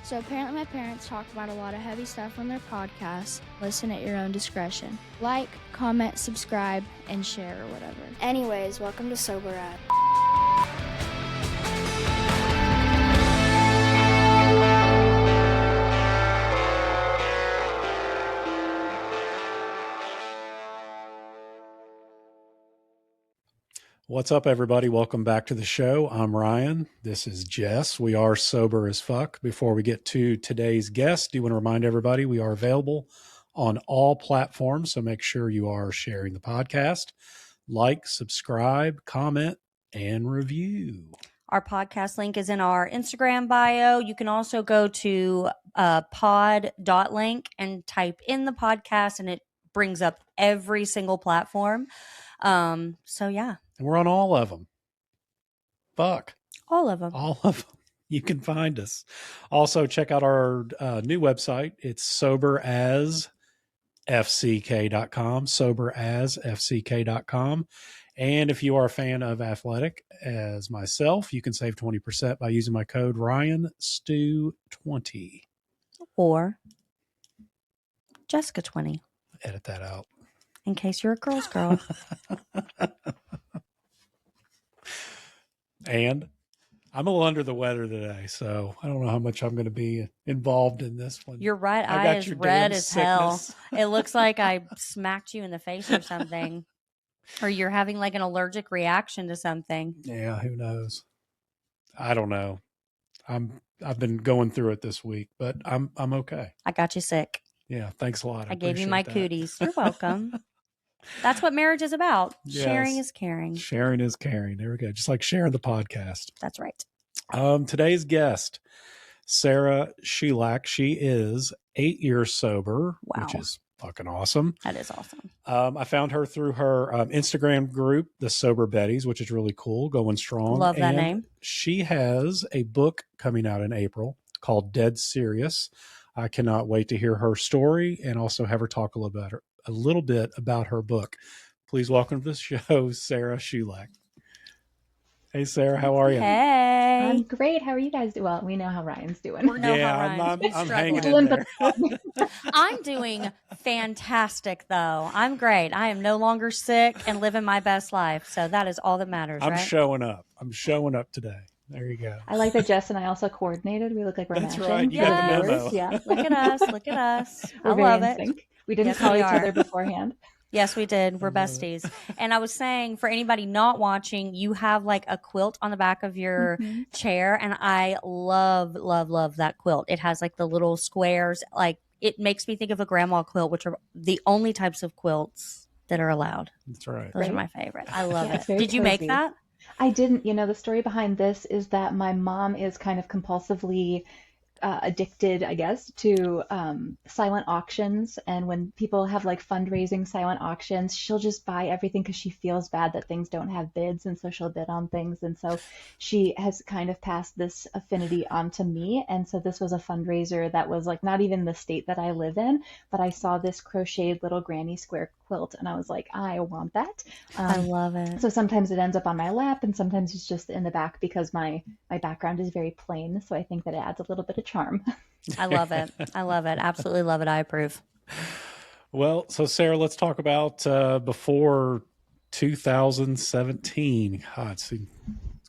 So apparently my parents talk about a lot of heavy stuff on their podcast. Listen at your own discretion. Like, comment, subscribe, and share or whatever. Anyways, welcome to Sobriety. What's up, everybody? Welcome back to the show. I'm Ryan. This is Jess. We are sober as fuck. Before we get to today's guest, do you want to remind everybody we are available on all platforms, so make sure you are sharing the podcast. Like, subscribe, comment, and review. Our podcast link is in our Instagram bio. You can also go to pod.link and type in the podcast, and it brings up every single platform. So yeah. And we're on all of them. Fuck. All of them. All of them. You can find us. Also, check out our new website. It's soberasfck.com, soberasfck.com. And if you are a fan of athletic, as myself, you can save 20% by using my code RyanStew20. Or Jessica20. Edit that out. In case you're a girl's girl. And I'm a little under the weather today, so I don't know how much I'm going to be involved in this one. Your right eye is red as hell. It looks like I smacked you in the face or something. Or you're having like an allergic reaction to something. Yeah, who knows? I don't know. I've been going through it this week, but I'm okay. I got you sick. Yeah, thanks a lot. I gave you my cooties. You're welcome. That's what marriage is about. Yes. Sharing is caring. Sharing is caring. There we go. Just like sharing the podcast. That's right. Today's guest, Sarah Shoulak. She is 8 years sober, which is fucking awesome. That is awesome. I found her through her Instagram group, The Sober Betties, which is really cool, going strong. Love that name. She has a book coming out in April called Dead Serious. I cannot wait to hear her story and also have her talk a little bit about her book. Please welcome to the show, Sarah Shoulak. Hey, Sarah, how are you? Hey. I'm great. How are you guys doing? Well, we know how Ryan's doing. We know how Ryan's I'm hanging in there. I'm doing fantastic, though. I'm great. I am no longer sick and living my best life. So that is all that matters, I'm right? showing up. I'm showing up today. There you go. I like that Jess and I also coordinated. We look like we're matching. That's right. You got the memo. Yeah. Look at us. Look at us. We're I love very it. in sync. We didn't call each other beforehand. Yes, we did. We're besties. And I was saying, for anybody not watching, you have like a quilt on the back of your chair. And I love, love, love that quilt. It has like the little squares. Like it makes me think of a grandma quilt, which are the only types of quilts that are allowed. That's right. Those are my favorite. I love it. Did you make that? I didn't. You know, the story behind this is that my mom is kind of compulsively addicted, I guess, to silent auctions. And when people have like fundraising silent auctions, she'll just buy everything because she feels bad that things don't have bids. And so she'll bid on things. And so she has kind of passed this affinity on to me. And so this was a fundraiser that was like not even the state that I live in, but I saw this crocheted little granny square quilt and I was like, I want that. I love it. So sometimes it ends up on my lap and sometimes it's just in the back because my background is very plain. So I think that it adds a little bit of charm. I love it. I love it. Absolutely love it. I approve. Well, so Sarah, let's talk about before 2017. God, it's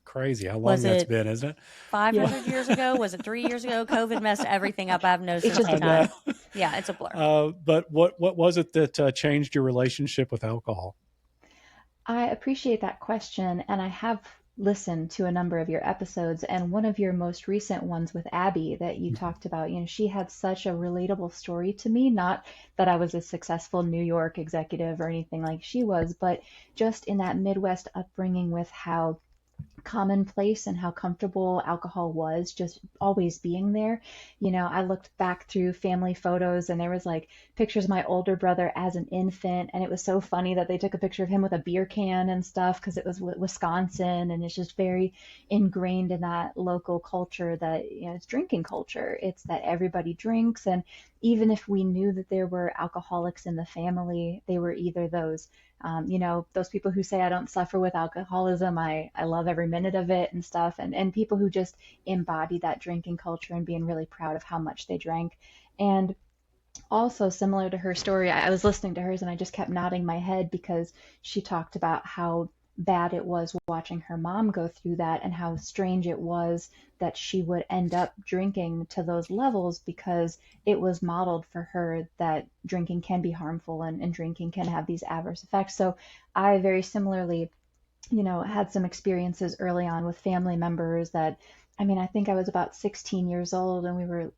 crazy how long that's been, isn't it? 500 years ago? Was it 3 years ago? COVID messed everything up. I've noticed since the time. Yeah, it's a blur. But what was it that changed your relationship with alcohol? I appreciate that question, and I have listened to a number of your episodes, and one of your most recent ones with Abby that you talked about, you know, she had such a relatable story to me, not that I was a successful New York executive or anything like she was, but just in that Midwest upbringing with how commonplace and how comfortable alcohol was just always being there. You know, I looked back through family photos and there was like pictures of my older brother as an infant, and it was so funny that they took a picture of him with a beer can and stuff because it was Wisconsin, and it's just very ingrained in that local culture that, you know, it's drinking culture. It's that everybody drinks, and even if we knew that there were alcoholics in the family, they were either those, those people who say, I don't suffer with alcoholism, I love every minute of it and stuff, and people who just embody that drinking culture and being really proud of how much they drank. And also, similar to her story, I was listening to hers and I just kept nodding my head because she talked about how bad it was watching her mom go through that and how strange it was that she would end up drinking to those levels because it was modeled for her that drinking can be harmful and drinking can have these adverse effects. So I very similarly, had some experiences early on with family members that, I think I was about 16 years old and we were,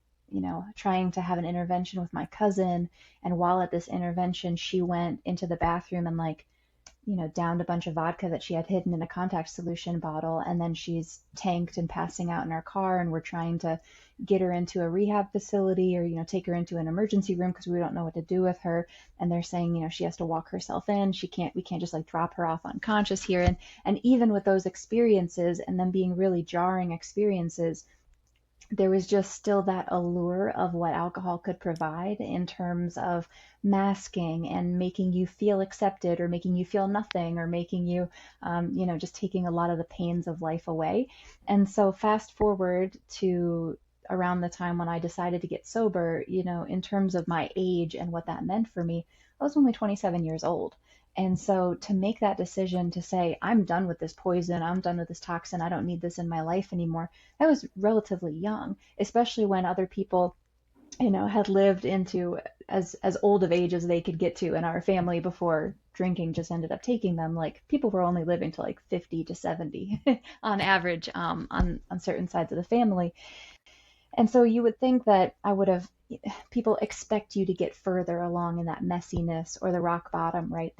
trying to have an intervention with my cousin. And while at this intervention, she went into the bathroom and downed a bunch of vodka that she had hidden in a contact solution bottle. And then she's tanked and passing out in our car. And we're trying to get her into a rehab facility or, take her into an emergency room because we don't know what to do with her. And they're saying, she has to walk herself in. We can't just drop her off unconscious here. And even with those experiences and them being really jarring experiences, there was just still that allure of what alcohol could provide in terms of masking and making you feel accepted or making you feel nothing or making you, just taking a lot of the pains of life away. And so fast forward to around the time when I decided to get sober, in terms of my age and what that meant for me, I was only 27 years old. And so to make that decision to say, I'm done with this poison, I'm done with this toxin, I don't need this in my life anymore, I was relatively young, especially when other people, had lived into as old of age as they could get to in our family before drinking just ended up taking them. Like people were only living to 50 to 70 on average on certain sides of the family. And so you would think that people expect you to get further along in that messiness or the rock bottom, right?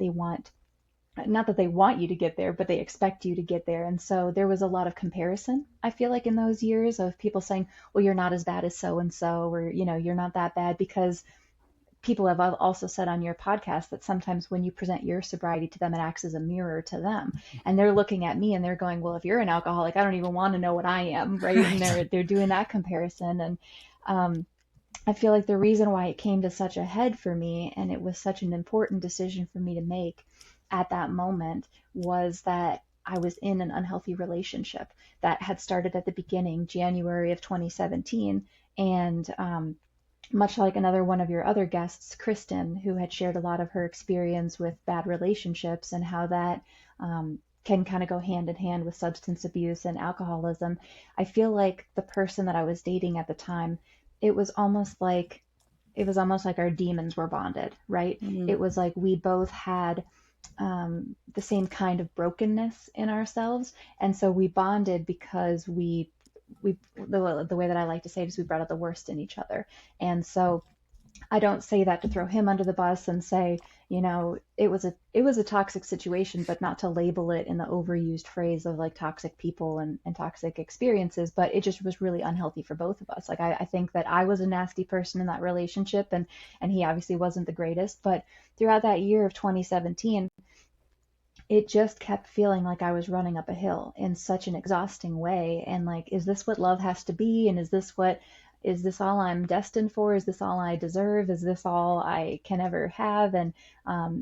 Not that they want you to get there, but they expect you to get there. And so there was a lot of comparison, I feel like, in those years of people saying, well, you're not as bad as so-and-so, or, you're not that bad, because people have also said on your podcast that sometimes when you present your sobriety to them, it acts as a mirror to them. And they're looking at me and they're going, well, if you're an alcoholic, I don't even want to know what I am, right? And they're doing that comparison. And I feel like the reason why it came to such a head for me, and it was such an important decision for me to make at that moment, was that I was in an unhealthy relationship that had started at the beginning, January of 2017. And much like another one of your other guests, Kristen, who had shared a lot of her experience with bad relationships and how that can kind of go hand in hand with substance abuse and alcoholism, I feel like the person that I was dating at the time, it was almost like our demons were bonded, right? Mm. It was like we both had the same kind of brokenness in ourselves, and so we bonded because the way that I like to say it is we brought out the worst in each other. And so I don't say that to throw him under the bus and say, it was a toxic situation, but not to label it in the overused phrase of toxic people and toxic experiences, but it just was really unhealthy for both of us. I think that I was a nasty person in that relationship, and he obviously wasn't the greatest, but throughout that year of 2017, it just kept feeling like I was running up a hill in such an exhausting way. And is this what love has to be? And is this all I'm destined for? Is this all I deserve? Is this all I can ever have? And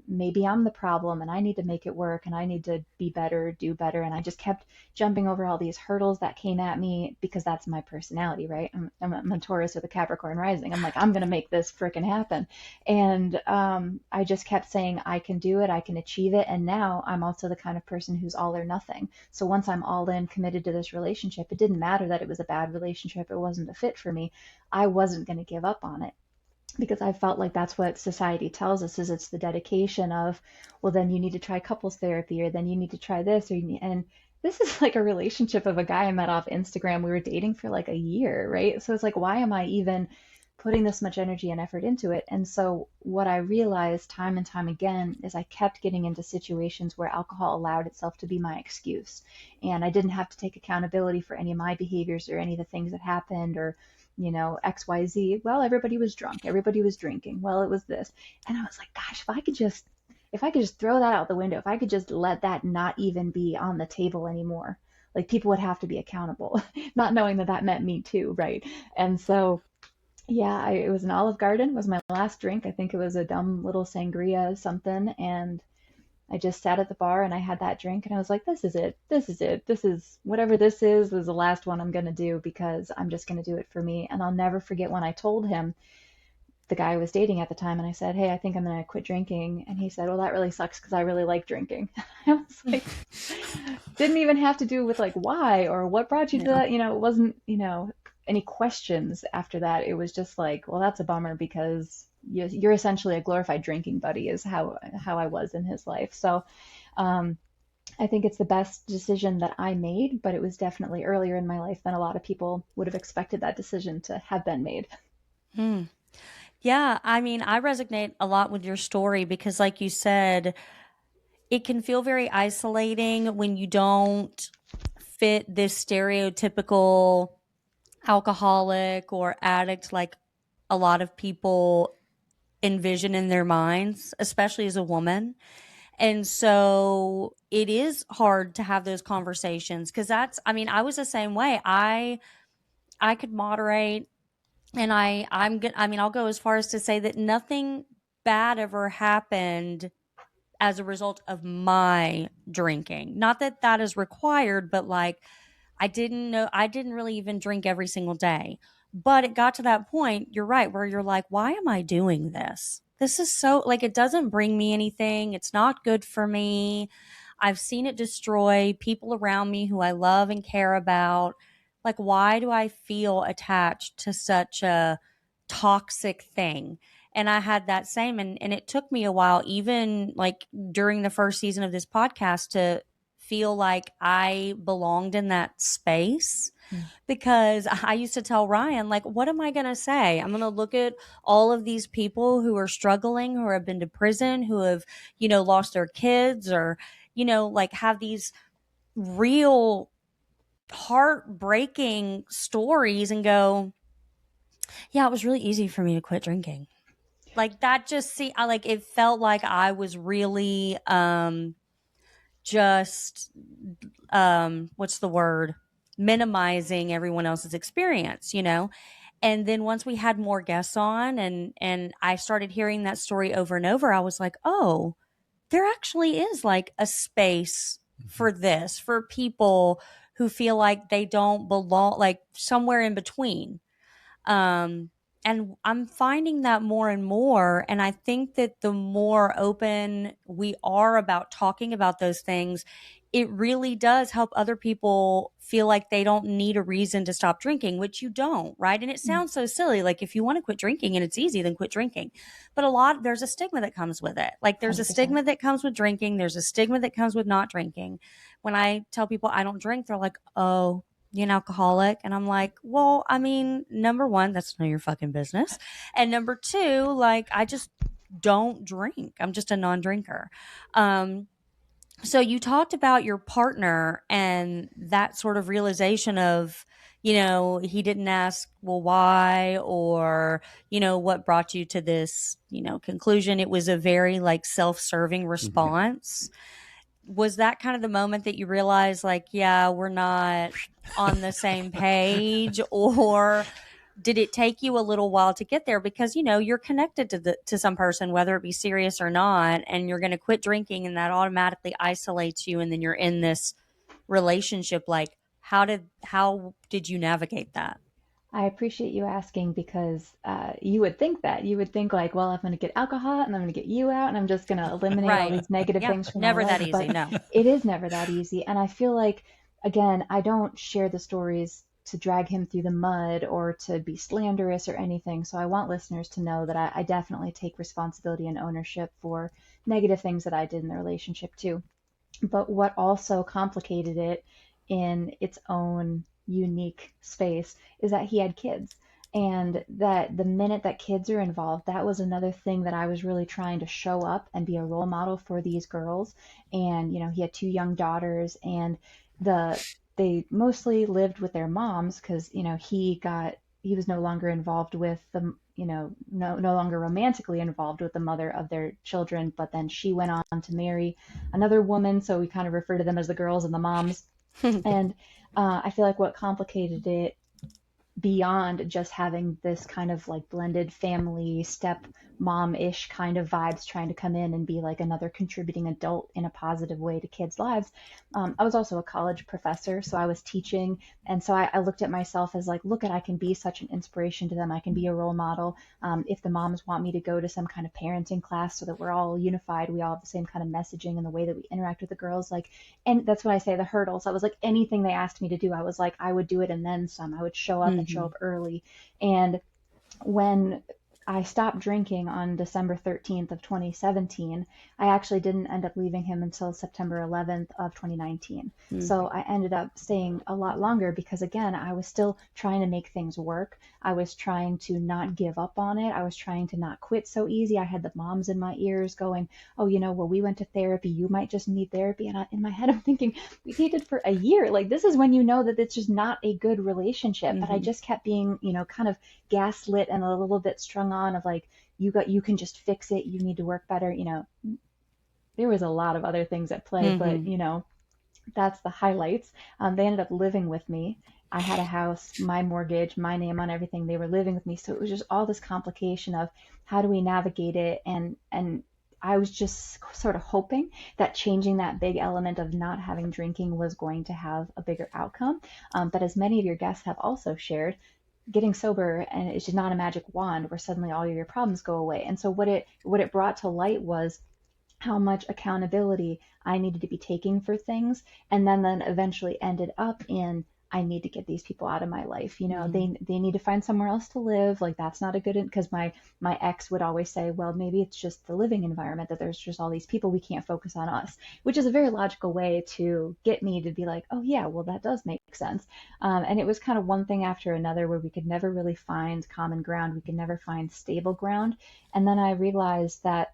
maybe I'm the problem and I need to make it work and I need to be better, do better. And I just kept jumping over all these hurdles that came at me because that's my personality, right? I'm a Taurus with a Capricorn rising. I'm I'm going to make this frickin' happen. And I just kept saying, I can do it, I can achieve it. And now I'm also the kind of person who's all or nothing. So once I'm all in, committed to this relationship, it didn't matter that it was a bad relationship, it wasn't a fit for me. I wasn't going to give up on it, because I felt like that's what society tells us, is it's the dedication of, well, then you need to try couples therapy, or then you need to try this, and this is a relationship of a guy I met off Instagram. We were dating for a year, right? So it's why am I even putting this much energy and effort into it? And so what I realized time and time again is I kept getting into situations where alcohol allowed itself to be my excuse, and I didn't have to take accountability for any of my behaviors or any of the things that happened, or XYZ. Well, everybody was drunk, everybody was drinking, well, it was this. And I was like, gosh, if I could just throw that out the window, if I could just let that not even be on the table anymore, people would have to be accountable, not knowing that meant me too, right? And so Yeah, it was an Olive Garden was my last drink. I think it was a dumb little sangria something, and I just sat at the bar and I had that drink and I was like, this is it. This is it. This is whatever this is the last one I'm going to do because I'm just going to do it for me. And I'll never forget when I told him, the guy I was dating at the time, and I said, hey, I think I'm going to quit drinking. And he said, well, that really sucks because I really like drinking. I was like, didn't even have to do with like why or what brought you to that. It wasn't, any questions after that. It was just like, well, that's a bummer because you're essentially a glorified drinking buddy is how I was in his life. So I think it's the best decision that I made, but it was definitely earlier in my life than a lot of people would have expected that decision to have been made. Hmm. Yeah, I mean, I resonate a lot with your story because, like you said, it can feel very isolating when you don't fit this stereotypical alcoholic or addict like a lot of people envision in their minds, especially as a woman. And so it is hard to have those conversations because I was the same way. I could moderate, and I'm good. I mean, I'll go as far as to say that nothing bad ever happened as a result of my drinking. Not that that is required, but like I didn't really even drink every single day. But it got to that point, you're right, where you're like, why am I doing this? This is so, like, it doesn't bring me anything. It's not good for me. I've seen it destroy people around me who I love and care about. Like, why do I feel attached to such a toxic thing? And I had that same, and it took me a while, even like during the first season of this podcast, to feel like I belonged in that space because I used to tell Ryan, like, what am I going to say? I'm going to look at all of these people who are struggling, who have been to prison, who have, lost their kids or, like have these real heartbreaking stories and go, yeah, it was really easy for me to quit drinking. Like that it felt like I was really, just what's the word, minimizing everyone else's experience, and then once we had more guests on and I started hearing that story over and over, I was like, oh, there actually is like a space for this, for people who feel like they don't belong, like somewhere in between. And I'm finding that more and more. And I think that the more open we are about talking about those things, it really does help other people feel like they don't need a reason to stop drinking, which you don't, right? And it sounds so silly. Like if you want to quit drinking and it's easy, then quit drinking. But there's a stigma that comes with it. Like there's 100%. a stigma that comes with drinking. There's a stigma that comes with not drinking. When I tell people I don't drink, they're like, oh, you an alcoholic? And I'm like, well, I mean, number one, that's none of your fucking business. And number two, like, I just don't drink. I'm just a non-drinker. So you talked about your partner and that sort of realization of, he didn't ask, well, why, or, what brought you to this, conclusion. It was a very like self-serving response. Was that kind of the moment that you realized like, yeah, we're not on the same page, or did it take you a little while to get there because you're connected to some person, whether it be serious or not, and you're going to quit drinking and that automatically isolates you, and then you're in this relationship? Like how did you navigate that? I appreciate you asking because you would think that. You would think like, well, I'm going to get alcohol and I'm going to get you out and I'm just going to eliminate all Right. these negative Yeah, things from never my life. that easy. But No. it is never that easy. And I feel like, again, I don't share the stories to drag him through the mud or to be slanderous or anything. So I want listeners to know that I definitely take responsibility and ownership for negative things that I did in the relationship too. But what also complicated it in its own unique space is that he had kids. And that the minute that kids are involved, that was another thing that I was really trying to show up and be a role model for these girls. And, he had two young daughters, and they mostly lived with their moms because, he was no longer involved with the, no longer romantically involved with the mother of their children. But then she went on to marry another woman. So we kind of refer to them as the girls and the moms. And I feel like what complicated it beyond just having this kind of like blended family step mom-ish kind of vibes trying to come in and be like another contributing adult in a positive way to kids' lives. I was also a college professor, so I was teaching. And so I looked at myself as like, look, I can be such an inspiration to them. I can be a role model. If the moms want me to go to some kind of parenting class so that we're all unified, we all have the same kind of messaging and the way that we interact with the girls, like, and that's when I say the hurdles. I was like, anything they asked me to do, I was like, I would do it and then some. I would show up and show up early. And when I stopped drinking on December 13th of 2017, I actually didn't end up leaving him until September 11th of 2019. So I ended up staying a lot longer because, again, I was still trying to make things work. I was trying to not give up on it. I was trying to not quit so easy. I had the moms in my ears going, oh, well, we went to therapy. You might just need therapy. And in my head, I'm thinking, we dated for a year. Like, this is when you know that it's just not a good relationship. But I just kept being, kind of gaslit and a little bit strung on of like, you can just fix it. You need to work better. There was a lot of other things at play, but that's the highlights. They ended up living with me. I had a house, my mortgage, my name on everything. They were living with me. So it was just all this complication of how do we navigate it? And I was just sort of hoping that changing that big element of not having drinking was going to have a bigger outcome. But as many of your guests have also shared, getting sober, and it's just not a magic wand where suddenly all of your problems go away. And so what it brought to light was how much accountability I needed to be taking for things, and then eventually ended up in, I need to get these people out of my life. They need to find somewhere else to live. Like, that's not a good, because my ex would always say, well, maybe it's just the living environment, that there's just all these people, we can't focus on us, which is a very logical way to get me to be like, oh yeah, well, that does make sense. And it was kind of one thing after another where we could never really find common ground. We could never find stable ground. And then I realized that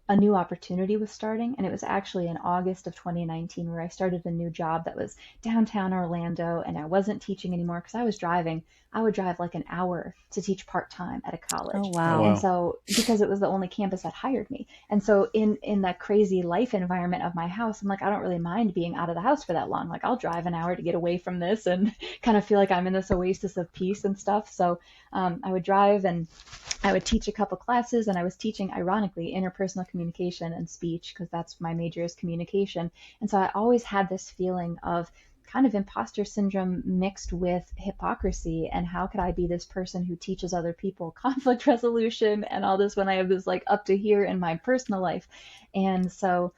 a new opportunity was starting, and it was actually in August of 2019 where I started a new job that was downtown Orlando, and I wasn't teaching anymore because I was driving. I would drive like an hour to teach part-time at a college. Oh, wow. Oh, wow. And so, because it was the only campus that hired me. And so in that crazy life environment of my house, I'm like, I don't really mind being out of the house for that long. Like, I'll drive an hour to get away from this and kind of feel like I'm in this oasis of peace and stuff. So I would drive and I would teach a couple classes, and I was teaching, ironically, interpersonal communication and speech, because that's my major is communication. And so I always had this feeling of kind of imposter syndrome mixed with hypocrisy, and how could I be this person who teaches other people conflict resolution and all this when I have this like up to here in my personal life. And so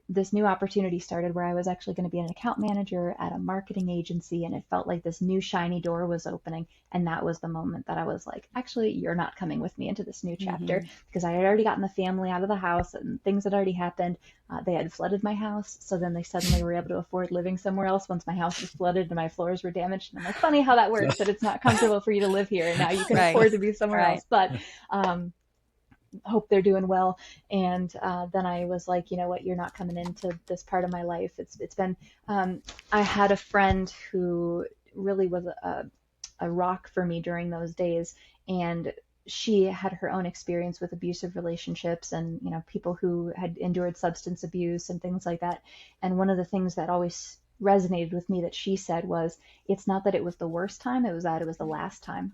this new opportunity started where I was actually going to be an account manager at a marketing agency, and it felt like this new shiny door was opening. And that was the moment that I was like, actually, you're not coming with me into this new chapter, because I had already gotten the family out of the house and things had already happened. They had flooded my house, so then they suddenly were able to afford living somewhere else once my house was flooded and my floors were damaged. And I'm like, funny how that works, that it's not comfortable for you to live here and now you can afford to be somewhere else. But hope they're doing well. And then I was like, you know what, you're not coming into this part of my life. It's been, I had a friend who really was a rock for me during those days. And she had her own experience with abusive relationships and, people who had endured substance abuse and things like that. And one of the things that always resonated with me that she said was, it's not that it was the worst time, it was that it was the last time.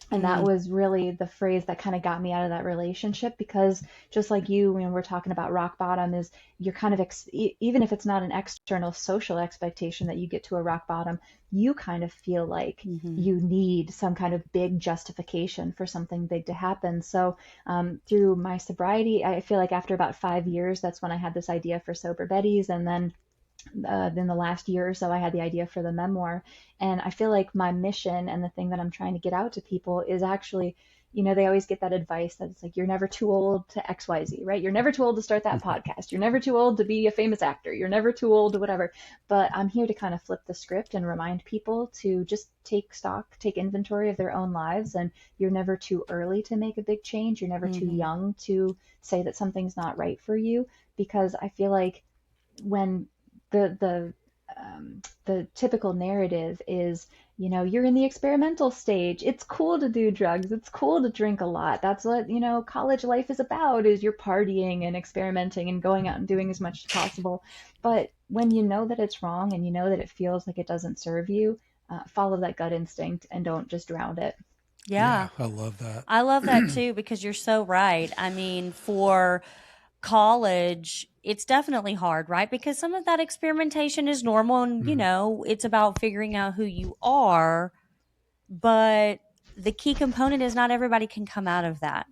And that was really the phrase that kind of got me out of that relationship, because just like you, when we're talking about rock bottom, is you're kind of, even if it's not an external social expectation that you get to a rock bottom, you kind of feel like you need some kind of big justification for something big to happen. So through my sobriety, I feel like after about 5 years, that's when I had this idea for Sober Betties. And then the last year or so, I had the idea for the memoir. And I feel like my mission and the thing that I'm trying to get out to people is actually, they always get that advice that it's like, you're never too old to XYZ, right? You're never too old to start that podcast. You're never too old to be a famous actor. You're never too old to whatever. But I'm here to kind of flip the script and remind people to just take stock, take inventory of their own lives. And you're never too early to make a big change. You're never too young to say that something's not right for you. Because I feel like when the typical narrative is, you're in the experimental stage. It's cool to do drugs. It's cool to drink a lot. That's what, college life is about, is you're partying and experimenting and going out and doing as much as possible. But when you know that it's wrong and you know that it feels like it doesn't serve you, follow that gut instinct and don't just drown it. Yeah. I love that. I love that too, because you're so right. I mean, for college, it's definitely hard, right? Because some of that experimentation is normal and, it's about figuring out who you are. But the key component is not everybody can come out of that,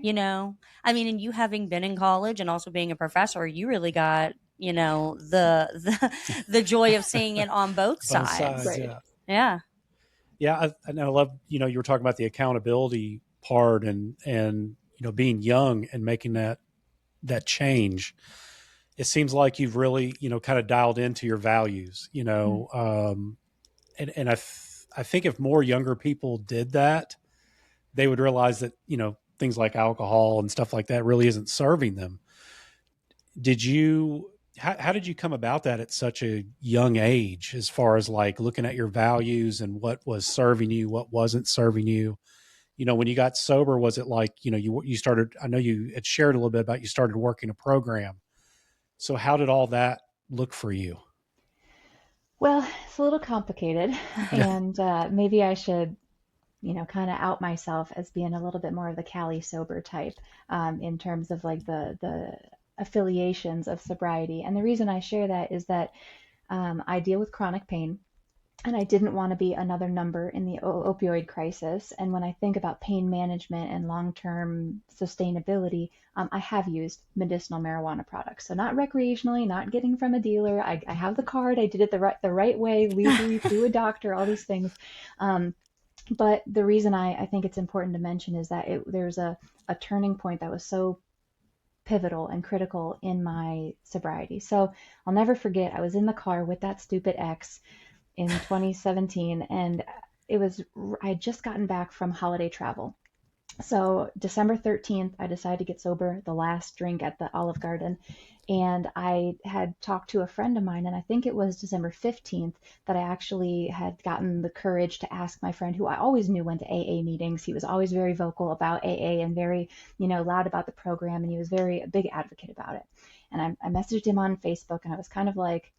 I mean, and you having been in college and also being a professor, you really got, the joy of seeing it on both sides. Right. Yeah. Yeah. I love, you were talking about the accountability part and, being young and making that change. It seems like you've really, kind of dialed into your values, and I think if more younger people did that, they would realize that, things like alcohol and stuff like that really isn't serving them. How did you come about that at such a young age, as far as like looking at your values and what was serving you, what wasn't serving you? When you got sober, was it like, you started, I know you had shared a little bit about you started working a program. So how did all that look for you? Well, it's a little complicated, and maybe I should, kind of out myself as being a little bit more of the Cali sober type, in terms of like the affiliations of sobriety. And the reason I share that is that I deal with chronic pain, and I didn't want to be another number in the opioid crisis. And when I think about pain management and long-term sustainability, I have used medicinal marijuana products. So not recreationally, not getting from a dealer. I have the card. I did it the right way, legally through a doctor, all these things. But the reason I think it's important to mention is that there's a turning point that was so pivotal and critical in my sobriety. So I'll never forget, I was in the car with that stupid ex in 2017, and I had just gotten back from holiday travel. So December 13th, I decided to get sober, the last drink at the Olive Garden. And I had talked to a friend of mine, and I think it was December 15th that I actually had gotten the courage to ask my friend, who I always knew went to AA meetings. He was always very vocal about AA and very, loud about the program, and he was a big advocate about it. And I messaged him on Facebook, and I was kind of like,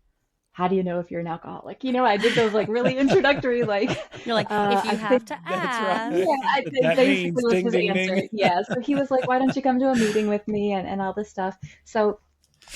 how do you know if you're an alcoholic? I did those like really introductory, like, you're like, if you have to ask. Yeah, I think basically was his answer. Ding. Yeah. So he was like, why don't you come to a meeting with me and all this stuff. So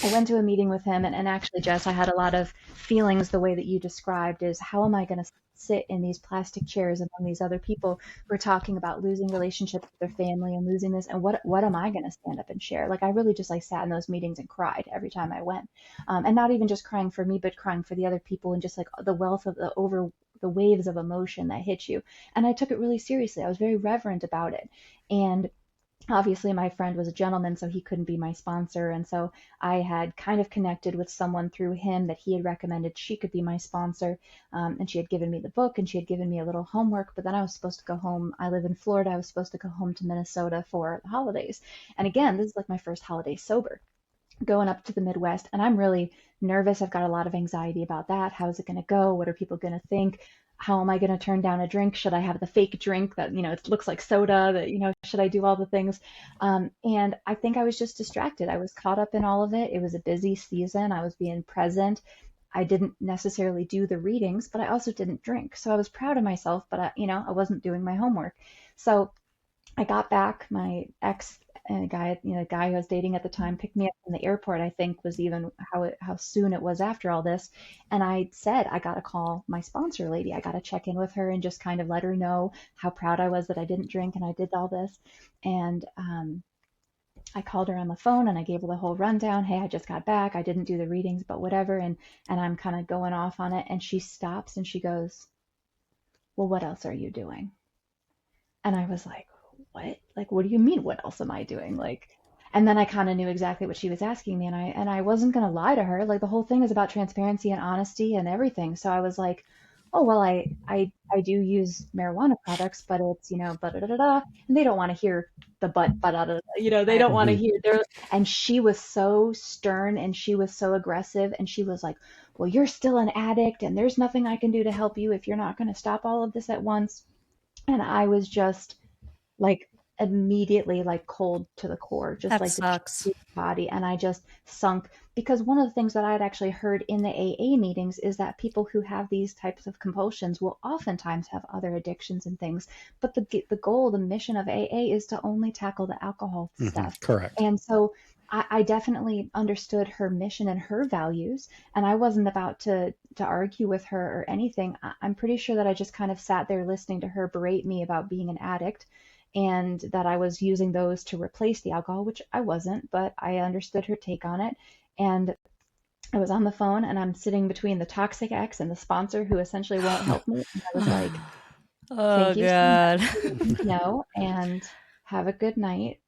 I went to a meeting with him, and actually, Jess, I had a lot of feelings the way that you described is, how am I going to sit in these plastic chairs among these other people who are talking about losing relationships with their family and losing this, and what am I going to stand up and share? Like, I really just like sat in those meetings and cried every time I went, and not even just crying for me, but crying for the other people, and just like the wealth of the waves of emotion that hit you. And I took it really seriously. I was very reverent about it. And obviously my friend was a gentleman, so he couldn't be my sponsor. And so I had kind of connected with someone through him that he had recommended she could be my sponsor. And she had given me the book, and she had given me a little homework, but then I was supposed to go home. I live in Florida. I was supposed to go home to Minnesota for the holidays. And again, this is like my first holiday sober, going up to the Midwest, and I'm really nervous. I've got a lot of anxiety about that. How is it going to go? What are people going to think? How am I going to turn down a drink? Should I have the fake drink that, it looks like soda, that, should I do all the things? And I think I was just distracted. I was caught up in all of it. It was a busy season. I was being present. I didn't necessarily do the readings, but I also didn't drink. So I was proud of myself, but I wasn't doing my homework. So I got back. My ex and the guy who I was dating at the time picked me up from the airport, I think was even how soon it was after all this. And I said, I got to call my sponsor lady. I got to check in with her and just kind of let her know how proud I was that I didn't drink and I did all this. And I called her on the phone and I gave her the whole rundown. Hey, I just got back. I didn't do the readings, but whatever. And I'm kind of going off on it. And she stops and she goes, well, what else are you doing? And I was like, what? Like, what do you mean? What else am I doing? Like, and then I kind of knew exactly what she was asking me, and I wasn't going to lie to her. Like, the whole thing is about transparency and honesty and everything. So I was like, oh, well, I do use marijuana products, but it's, blah, da, da, da, da. And they don't want to hear the but, da, da, da, they don't want to hear their, and she was so stern and she was so aggressive, and she was like, well, you're still an addict and there's nothing I can do to help you if you're not going to stop all of this at once. And I was just like immediately like cold to the core, just That like the sucks. body. And I just sunk, because one of the things that I had actually heard in the AA meetings is that people who have these types of compulsions will oftentimes have other addictions and things. But the goal, the mission of AA is to only tackle the alcohol stuff. Correct. And so I definitely understood her mission and her values, and I wasn't about to argue with her or anything. I'm pretty sure that I just kind of sat there listening to her berate me about being an addict, and that I was using those to replace the alcohol, which I wasn't, but I understood her take on it. And I was on the phone, and I'm sitting between the toxic ex and the sponsor who essentially won't help me. And I was like, Oh, thank you so much God. for letting me know, and have a good night.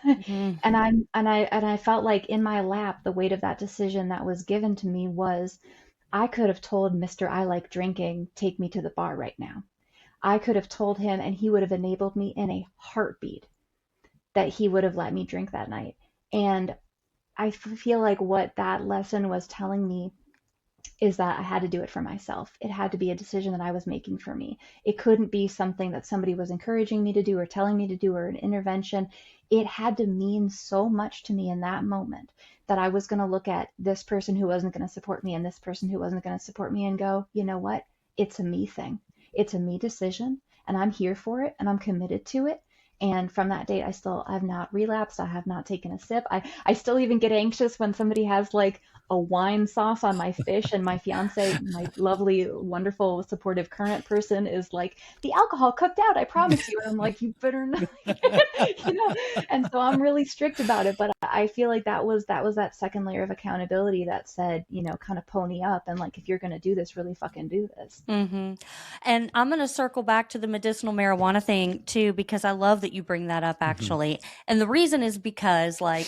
Mhm. And I felt like in my lap, the weight of that decision that was given to me was, I could have told Mr. I like drinking, take me to the bar right now. I could have told him, and he would have enabled me in a heartbeat, that he would have let me drink that night. And I feel like what that lesson was telling me is that I had to do it for myself. It had to be a decision that I was making for me. It couldn't be something that somebody was encouraging me to do or telling me to do or an intervention. It had to mean so much to me in that moment that I was going to look at this person who wasn't going to support me and this person who wasn't going to support me and go, you know what? It's a me thing. It's a me decision, and I'm here for it, and I'm committed to it. And from that date, I have not relapsed. I have not taken a sip. I still even get anxious when somebody has like a wine sauce on my fish, and my fiance, my lovely, wonderful, supportive current person, is like, the alcohol cooked out, I promise you. And I'm like, you better not. you know. And so I'm really strict about it. But I feel like that was that second layer of accountability that said, kind of pony up, and like, if you're gonna do this, really fucking do this. Mm-hmm. And I'm going to circle back to the medicinal marijuana thing too, because I love that you bring that up actually. And the reason is because, like,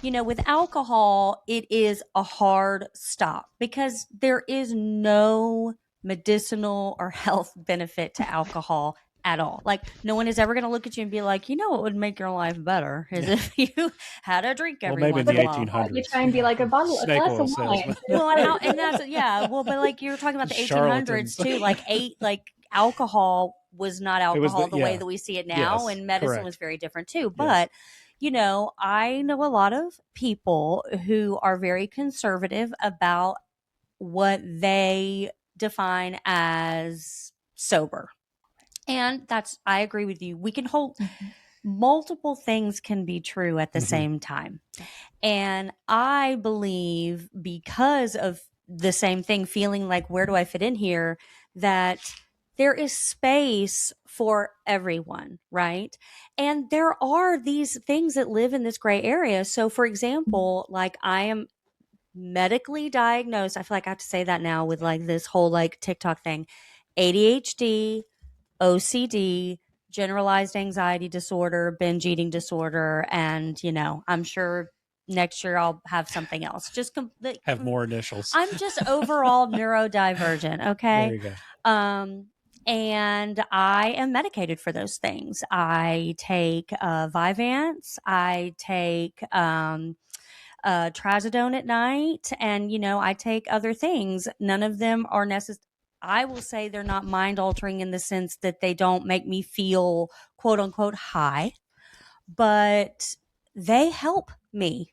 with alcohol, it is a hard stop because there is no medicinal or health benefit to alcohol at all. Like, no one is ever going to look at you and be like, what would make your life better is if you had a drink every maybe in once the in a while. 1800s. You try and be like a Snake glass oil of wine. salesman. Well, and that's but like you were talking about the 1800s too, like alcohol was not alcohol the way that we see it now, Yes, and medicine correct. was very different too. But I know a lot of people who are very conservative about what they define as sober. And I agree with you. We can hold multiple things can be true at the same time. And I believe, because of the same thing, feeling like, where do I fit in here, that there is space for everyone, right? And there are these things that live in this gray area. So, for example, like, I am medically diagnosed. I feel like I have to say that now with like this whole like TikTok thing: ADHD, OCD, generalized anxiety disorder, binge eating disorder, and I'm sure next year I'll have something else. Just have more initials. I'm just overall neurodivergent. Okay. There you go. And I am medicated for those things. I take Vyvanse. I take trazodone at night, and I take other things. None of them are necessary. I will say they're not mind altering in the sense that they don't make me feel quote unquote high, but they help me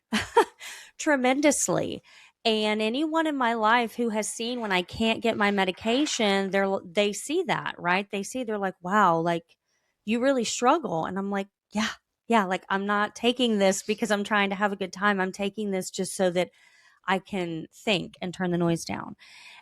tremendously. And anyone in my life who has seen when I can't get my medication, they see that, right? They're like, wow, like, you really struggle. And I'm like, yeah, like, I'm not taking this because I'm trying to have a good time. I'm taking this just so that I can think and turn the noise down.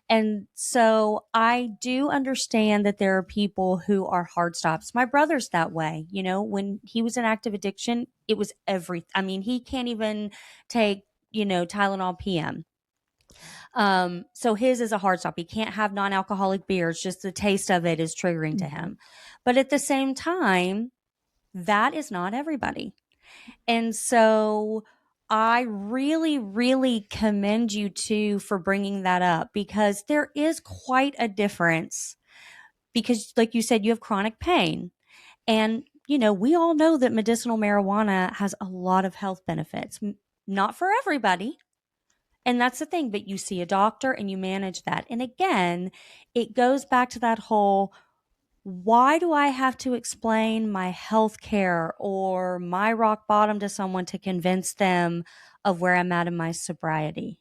And so I do understand that there are people who are hard stops. My brother's that way. When he was in active addiction, it was he can't even take, Tylenol PM. So his is a hard stop. He can't have non-alcoholic beers. Just the taste of it is triggering to him. But at the same time, that is not everybody. And so I really, really commend you too for bringing that up, because there is quite a difference. Because, like you said, you have chronic pain, and we all know that medicinal marijuana has a lot of health benefits. Not for everybody, and that's the thing, but you see a doctor and you manage that. And again, it goes back to that whole, why do I have to explain my health care or my rock bottom to someone to convince them of where I'm at in my sobriety?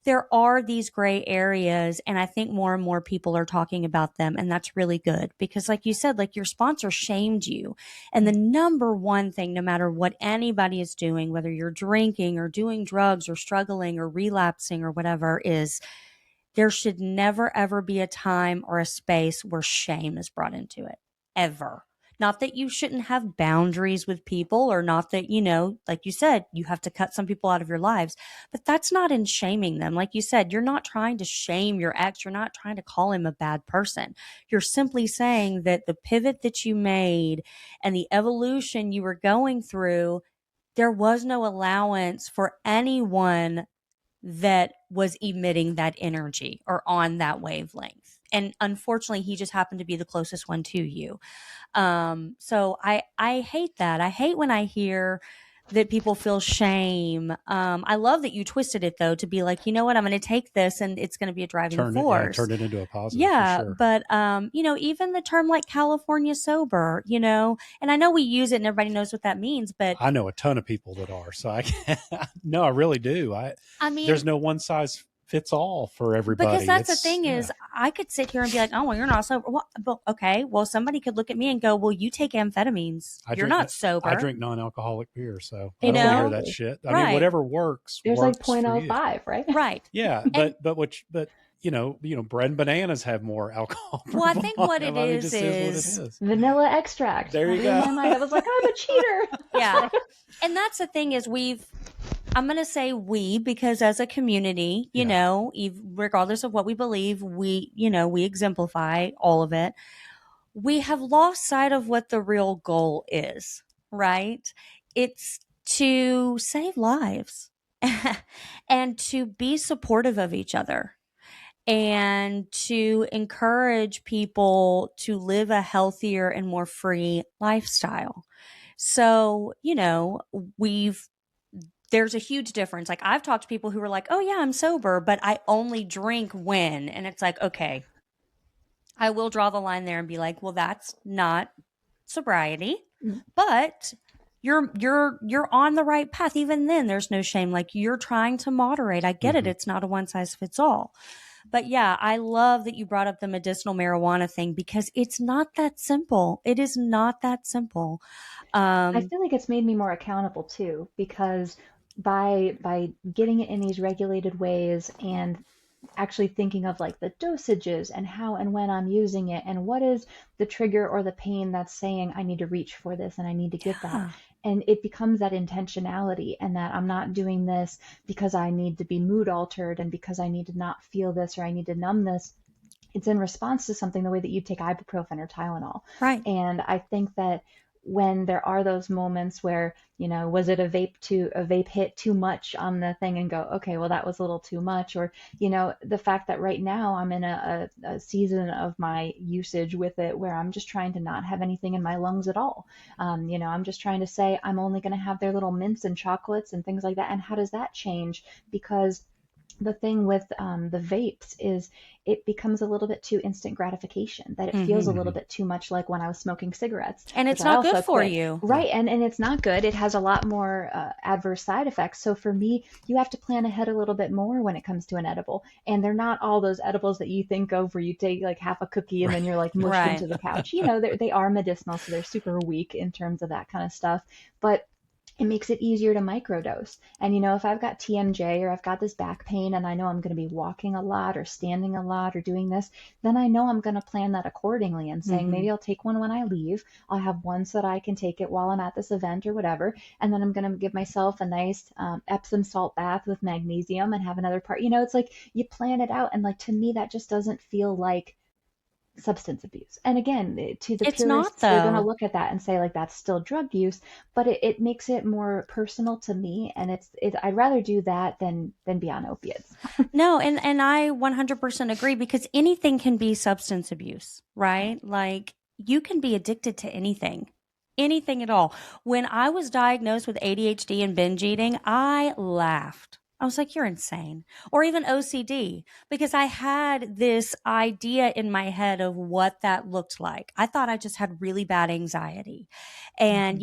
There are these gray areas, and I think more and more people are talking about them, and that's really good because, like you said, like your sponsor shamed you. And the number one thing, no matter what anybody is doing, whether you're drinking or doing drugs or struggling or relapsing or whatever, is there should never, ever be a time or a space where shame is brought into it, ever. Not that you shouldn't have boundaries with people or not that, like you said, you have to cut some people out of your lives, but that's not in shaming them. Like you said, you're not trying to shame your ex. You're not trying to call him a bad person. You're simply saying that the pivot that you made and the evolution you were going through, there was no allowance for anyone that was emitting that energy or on that wavelength. And unfortunately, he just happened to be the closest one to you. So I hate that. I hate when I hear that people feel shame. I love that you twisted it though to be like, you know what, I'm going to take this and it's going to be a driving force. Turn it into a positive. Yeah, for sure. but even the term like California sober, and I know we use it and everybody knows what that means, but I know a ton of people that are. So I no, I really do. I mean, there's no one size fits all for everybody. Because that's the thing is, I could sit here and be like, oh, well, you're not sober. Well, but okay, well, somebody could look at me and go, well, you take amphetamines. You're not sober. I drink non-alcoholic beer, so I don't want to hear that shit. I mean, whatever works. There's works like 0.05, right? Right. Yeah, but bread and bananas have more alcohol. Well, I think what it is vanilla extract. There you go. In my mind, I was like, I'm a cheater. Yeah. And that's the thing is I'm going to say we, because as a community, regardless of what we believe, we exemplify all of it. We have lost sight of what the real goal is, right? It's to save lives and to be supportive of each other and to encourage people to live a healthier and more free lifestyle. So, there's a huge difference. Like I've talked to people who are like, oh yeah, I'm sober, but I only drink when, and it's like, okay, I will draw the line there and be like, well, that's not sobriety, but you're on the right path. Even then there's no shame. Like you're trying to moderate. I get it. It's not a one size fits all. But yeah, I love that you brought up the medicinal marijuana thing because it's not that simple. It is not that simple. I feel like it's made me more accountable too, because by getting it in these regulated ways and actually thinking of like the dosages and how and when I'm using it and what is the trigger or the pain that's saying I need to reach for this and I need to get that. And it becomes that intentionality and that I'm not doing this because I need to be mood altered and because I need to not feel this or I need to numb this. It's in response to something the way that you take ibuprofen or Tylenol. Right. And I think that when there are those moments where, was it a vape hit too much on the thing and go, okay, well, that was a little too much. Or, the fact that right now I'm in a season of my usage with it where I'm just trying to not have anything in my lungs at all. I'm just trying to say I'm only going to have their little mints and chocolates and things like that. And how does that change? Because the thing with the vapes is it becomes a little bit too instant gratification, that it feels a little bit too much like when I was smoking cigarettes. And it's not good for you. Right. And it's not good. It has a lot more adverse side effects. So for me, you have to plan ahead a little bit more when it comes to an edible. And they're not all those edibles that you think of where you take like half a cookie and then you're like mushed into the couch. They are medicinal, so they're super weak in terms of that kind of stuff. But it makes it easier to microdose. And, if I've got TMJ or I've got this back pain and I know I'm going to be walking a lot or standing a lot or doing this, then I know I'm going to plan that accordingly and saying, maybe I'll take one when I leave. I'll have one so that I can take it while I'm at this event or whatever. And then I'm going to give myself a nice Epsom salt bath with magnesium and have another part. It's like you plan it out. And like, to me, that just doesn't feel like substance abuse. And again, to the purists, they're going to look at that and say like that's still drug use, but it makes it more personal to me, and I'd rather do that than be on opiates. No, and I 100% agree, because anything can be substance abuse, right? Like you can be addicted to anything at all. When I was diagnosed with ADHD and binge eating, I laughed. I was like, you're insane. Or even OCD, because I had this idea in my head of what that looked like. I thought I just had really bad anxiety. And,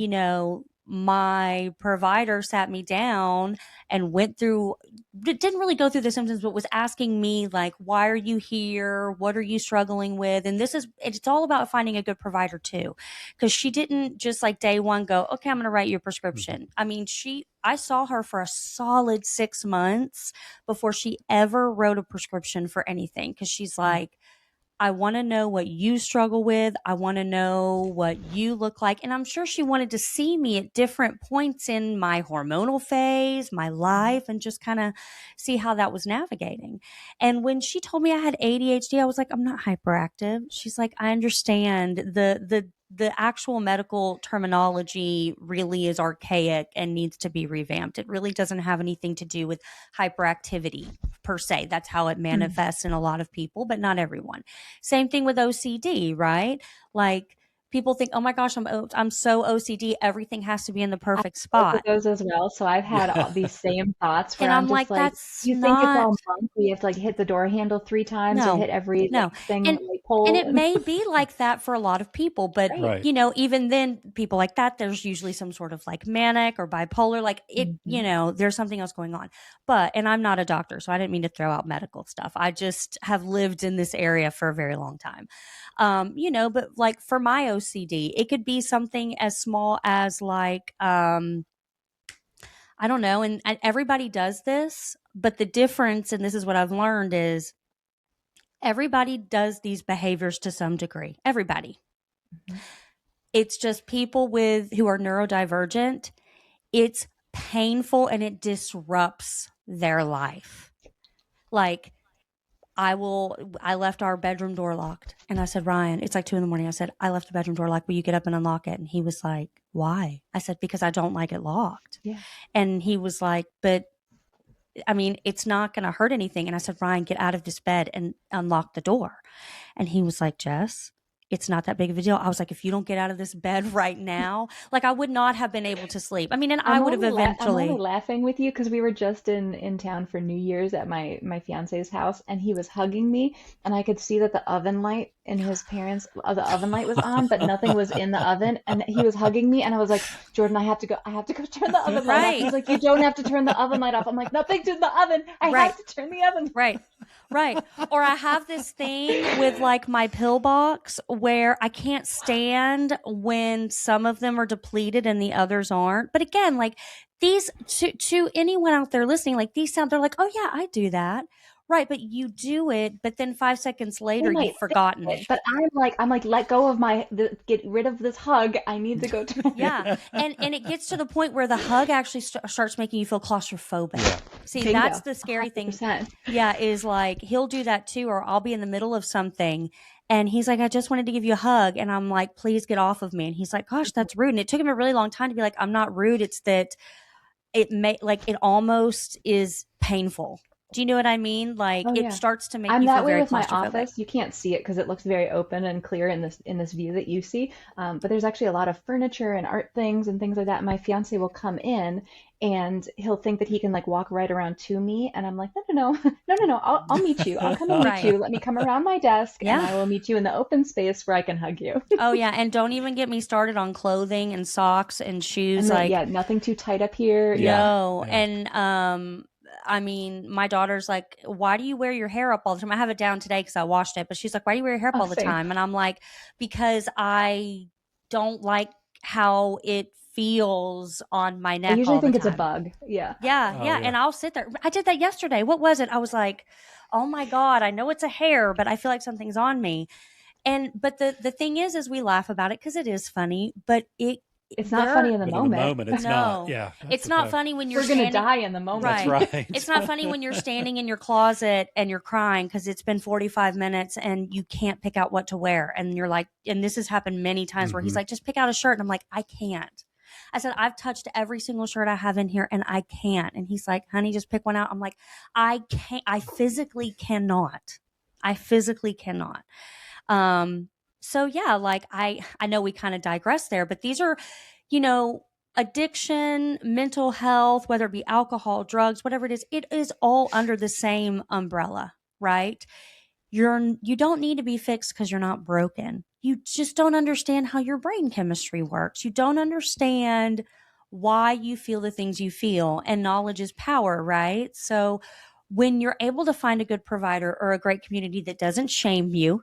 my provider sat me down and went through, didn't really go through the symptoms, but was asking me like, why are you here? What are you struggling with? And it's all about finding a good provider too. Cause she didn't just like day one go, okay, I'm going to write you a prescription. I mean, I saw her for a solid 6 months before she ever wrote a prescription for anything. Cause she's like, I want to know what you struggle with. I want to know what you look like. And I'm sure she wanted to see me at different points in my hormonal phase, my life, and just kind of see how that was navigating. And when she told me I had ADHD, I was like, I'm not hyperactive. She's like, I understand the actual medical terminology really is archaic and needs to be revamped. It really doesn't have anything to do with hyperactivity per se. That's how it manifests in a lot of people, but not everyone. Same thing with OCD, right? Like people think, oh my gosh, I'm so OCD. Everything has to be in the perfect spot. Those as well. So I've had all these same thoughts where And I'm I'm just like, that's you think it's all monk? We have to like hit the door handle 3 times or hit every thing and, like pole. and it may be like that for a lot of people, but Right. even then people like that, there's usually some sort of like manic or bipolar, like it, there's something else going on. And I'm not a doctor, so I didn't mean to throw out medical stuff. I just have lived in this area for a very long time. But like for my OCD, it could be something as small as like, I don't know. And everybody does this, but the difference, and this is what I've learned, is everybody does these behaviors to some degree. Everybody. It's just people who are neurodivergent. It's painful and it disrupts their life. Like I left our bedroom door locked and I said, Ryan, it's like 2 a.m. I said, I left the bedroom door locked. Will you get up and unlock it? And he was like, why? I said, because I don't like it locked. Yeah. And he was like, but I mean, it's not going to hurt anything. And I said, Ryan, get out of this bed and unlock the door. And he was like, Jess, it's not that big of a deal. I was like, if you don't get out of this bed right now, like I would not have been able to sleep. I mean, and I would have eventually. I'm only laughing with you because we were just in town for New Year's at my fiance's house, and he was hugging me, and I could see that the oven light in his parents' the oven light was on, but nothing was in the oven, and he was hugging me, and I was like, Jordan, I have to go turn the oven light off. He's like, you don't have to turn the oven light off. I'm like, nothing's in the oven. I have to turn the oven. Right. Or I have this thing with like my pill box where I can't stand when some of them are depleted and the others aren't. But again, like these to anyone out there listening, like they're like, oh yeah, I do that. Right, but you do it, but then 5 seconds later you've forgotten it. But I'm like, let go of get rid of this hug. I need to go turn. Yeah, and it gets to the point where the hug actually starts making you feel claustrophobic. Yeah. See, Bingo. that's the scary 100%. thing. Yeah, is like he'll do that too, or I'll be in the middle of something. And he's like, I just wanted to give you a hug. And I'm like, please get off of me. And he's like, gosh, that's rude. And it took him a really long time to be like, I'm not rude. It's that it almost is painful. Do you know what I mean? Like it starts to make you feel very claustrophobic. I'm that way with my office. You can't see it because it looks very open and clear in this view that you see. But there's actually a lot of furniture and art things and things like that. My fiance will come in and he'll think that he can like walk right around to me, and I'm like, no. I'll meet you. I'll come and meet you. Let me come around my desk, and I will meet you in the open space where I can hug you. Oh yeah, and don't even get me started on clothing and socks and shoes. And nothing too tight up here. No, and I mean, my daughter's like, why do you wear your hair up all the time? I have it down today because I washed it, but she's like, why do you wear your hair up all the time? And I'm like, because I don't like how it feels on my neck. I usually think it's a bug. Yeah. Yeah. And I'll sit there. I did that yesterday. What was it? I was like, oh my God, I know it's a hair, but I feel like something's on me. But the thing is we laugh about it because it is funny, but it's not funny in the moment. It's not. Yeah. It's not funny when you're going to die in the moment. Right. That's right. It's not funny when you're standing in your closet and you're crying because it's been 45 minutes and you can't pick out what to wear. And you're like, and this has happened many times where he's like, just pick out a shirt. And I'm like, I can't. I said, I've touched every single shirt I have in here and I can't. And he's like, honey, just pick one out. I'm like, I can't. I physically cannot. So yeah, like I know we kind of digress there, but these are, addiction, mental health, whether it be alcohol, drugs, whatever it is all under the same umbrella, right? You don't need to be fixed because you're not broken. You just don't understand how your brain chemistry works. You don't understand why you feel the things you feel, and knowledge is power, right? So when you're able to find a good provider or a great community that doesn't shame you,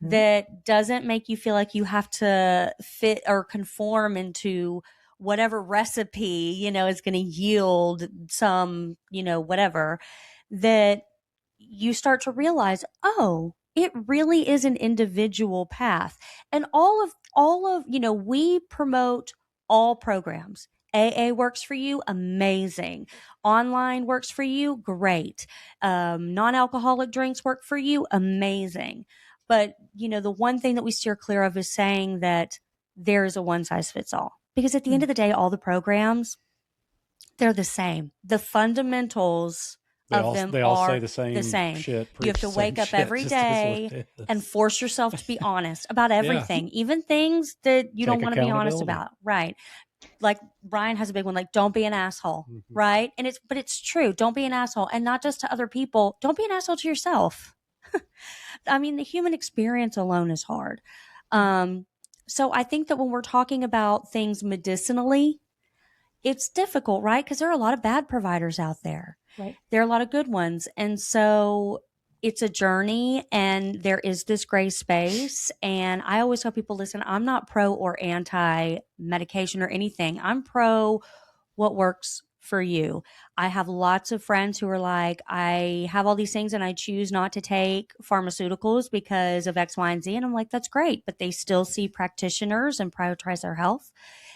that doesn't make you feel like you have to fit or conform into whatever recipe, is going to yield some, whatever, that you start to realize, oh, it really is an individual path. And all of, we promote all programs. AA works for you, amazing. Online works for you, great. Non-alcoholic drinks work for you, amazing. But, the one thing that we steer clear of is saying that there's a one size fits all. Because at the end of the day, all the programs, they're the same. The fundamentals They of all, them they all are say the same shit. You have to wake up every day and force yourself to be honest about everything, even things that you don't want to be honest about. Right. Like Ryan has a big one, like, don't be an asshole. Right. And but it's true. Don't be an asshole. And not just to other people. Don't be an asshole to yourself. I mean, the human experience alone is hard. So I think that when we're talking about things medicinally, it's difficult, right? Because there are a lot of bad providers out there. Right. There are a lot of good ones. And so it's a journey, and there is this gray space. And I always tell people, listen, I'm not pro or anti medication or anything. I'm pro what works for you. I have lots of friends who are like, I have all these things and I choose not to take pharmaceuticals because of X, Y, and Z. And I'm like, that's great. But they still see practitioners and prioritize their health.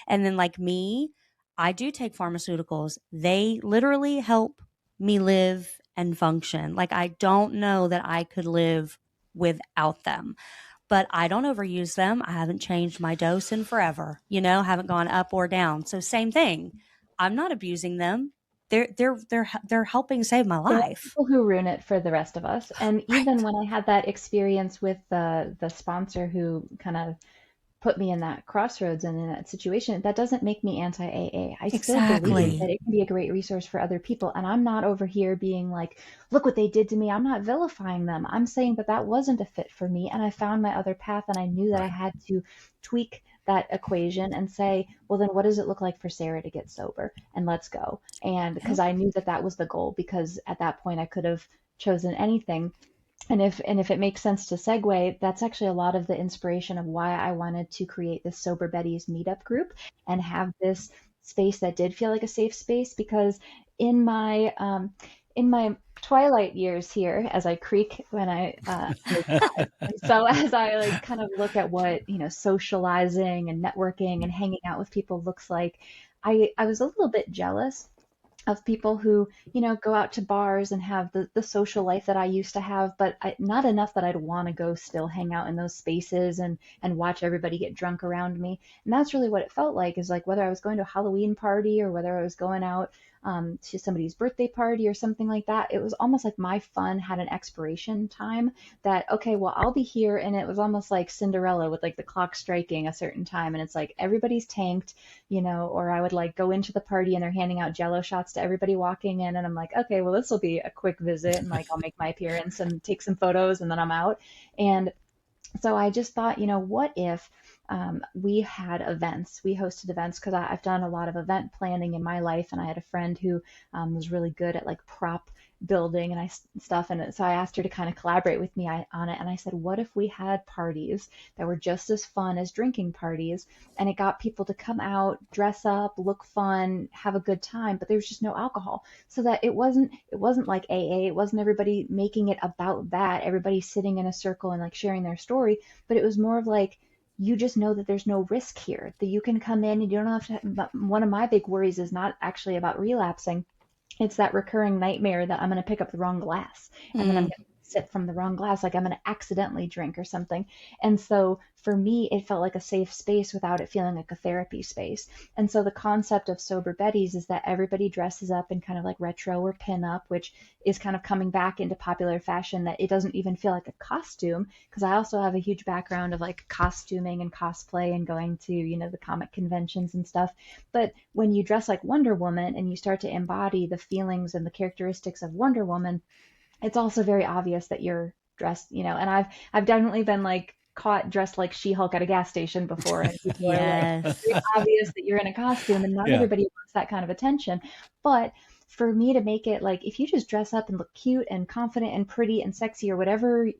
And then like me, I do take pharmaceuticals. They literally help me live and function. Like, I don't know that I could live without them, but I don't overuse them. I haven't changed my dose in forever, haven't gone up or down. So same thing. I'm not abusing them. They're helping save my There are life. people who ruin it for the rest of us. And even when I had that experience with the sponsor who kind of put me in that crossroads and in that situation, that doesn't make me anti-AA. I still believe that it can be a great resource for other people. And I'm not over here being like, look what they did to me. I'm not vilifying them. I'm saying that wasn't a fit for me. And I found my other path, and I knew that I had to tweak that equation and say, well, then what does it look like for Sarah to get sober? And let's go. And because I knew that was the goal, because at that point I could have chosen anything. And if it makes sense to segue, that's actually a lot of the inspiration of why I wanted to create this Sober Betties meetup group and have this space that did feel like a safe space. Because in my twilight years here, as I creak when I so as I like kind of look at what socializing and networking and hanging out with people looks like, I was a little bit jealous of people who, go out to bars and have the social life that I used to have, but not enough that I'd want to go still hang out in those spaces and watch everybody get drunk around me. And that's really what it felt like, is like whether I was going to a Halloween party or whether I was going out to somebody's birthday party or something like that, it was almost like my fun had an expiration time that, okay, well, I'll be here. And it was almost like Cinderella with like the clock striking a certain time. And it's like everybody's tanked, or I would like go into the party and they're handing out Jello shots to everybody walking in. And I'm like, okay, well, this will be a quick visit. And like, I'll make my appearance and take some photos and then I'm out. And so I just thought, what if we had events? We hosted events, because I've done a lot of event planning in my life, and I had a friend who was really good at like prop building and stuff. And so I asked her to kind of collaborate with me on it. And I said, what if we had parties that were just as fun as drinking parties, and it got people to come out, dress up, look fun, have a good time, but there was just no alcohol, so that it wasn't like AA. It wasn't everybody making it about that, everybody sitting in a circle and like sharing their story, but it was more of like, you just know that there's no risk here, that you can come in and you don't have to. One of my big worries is not actually about relapsing. It's that recurring nightmare that I'm going to pick up the wrong glass and then I'm going to be sip from the wrong glass, like I'm going to accidentally drink or something. And so for me, it felt like a safe space without it feeling like a therapy space. And so the concept of Sober Betties is that everybody dresses up in kind of like retro or pin-up, which is kind of coming back into popular fashion, that it doesn't even feel like a costume, because I also have a huge background of like costuming and cosplay and going to, the comic conventions and stuff. But when you dress like Wonder Woman and you start to embody the feelings and the characteristics of Wonder Woman, it's also very obvious that you're dressed, and I've definitely been like caught dressed like She-Hulk at a gas station before, and people are like, Yes. it's obvious that you're in a costume, and not Yeah. everybody wants that kind of attention. But for me to make it like, if you just dress up and look cute and confident and pretty and sexy or whatever,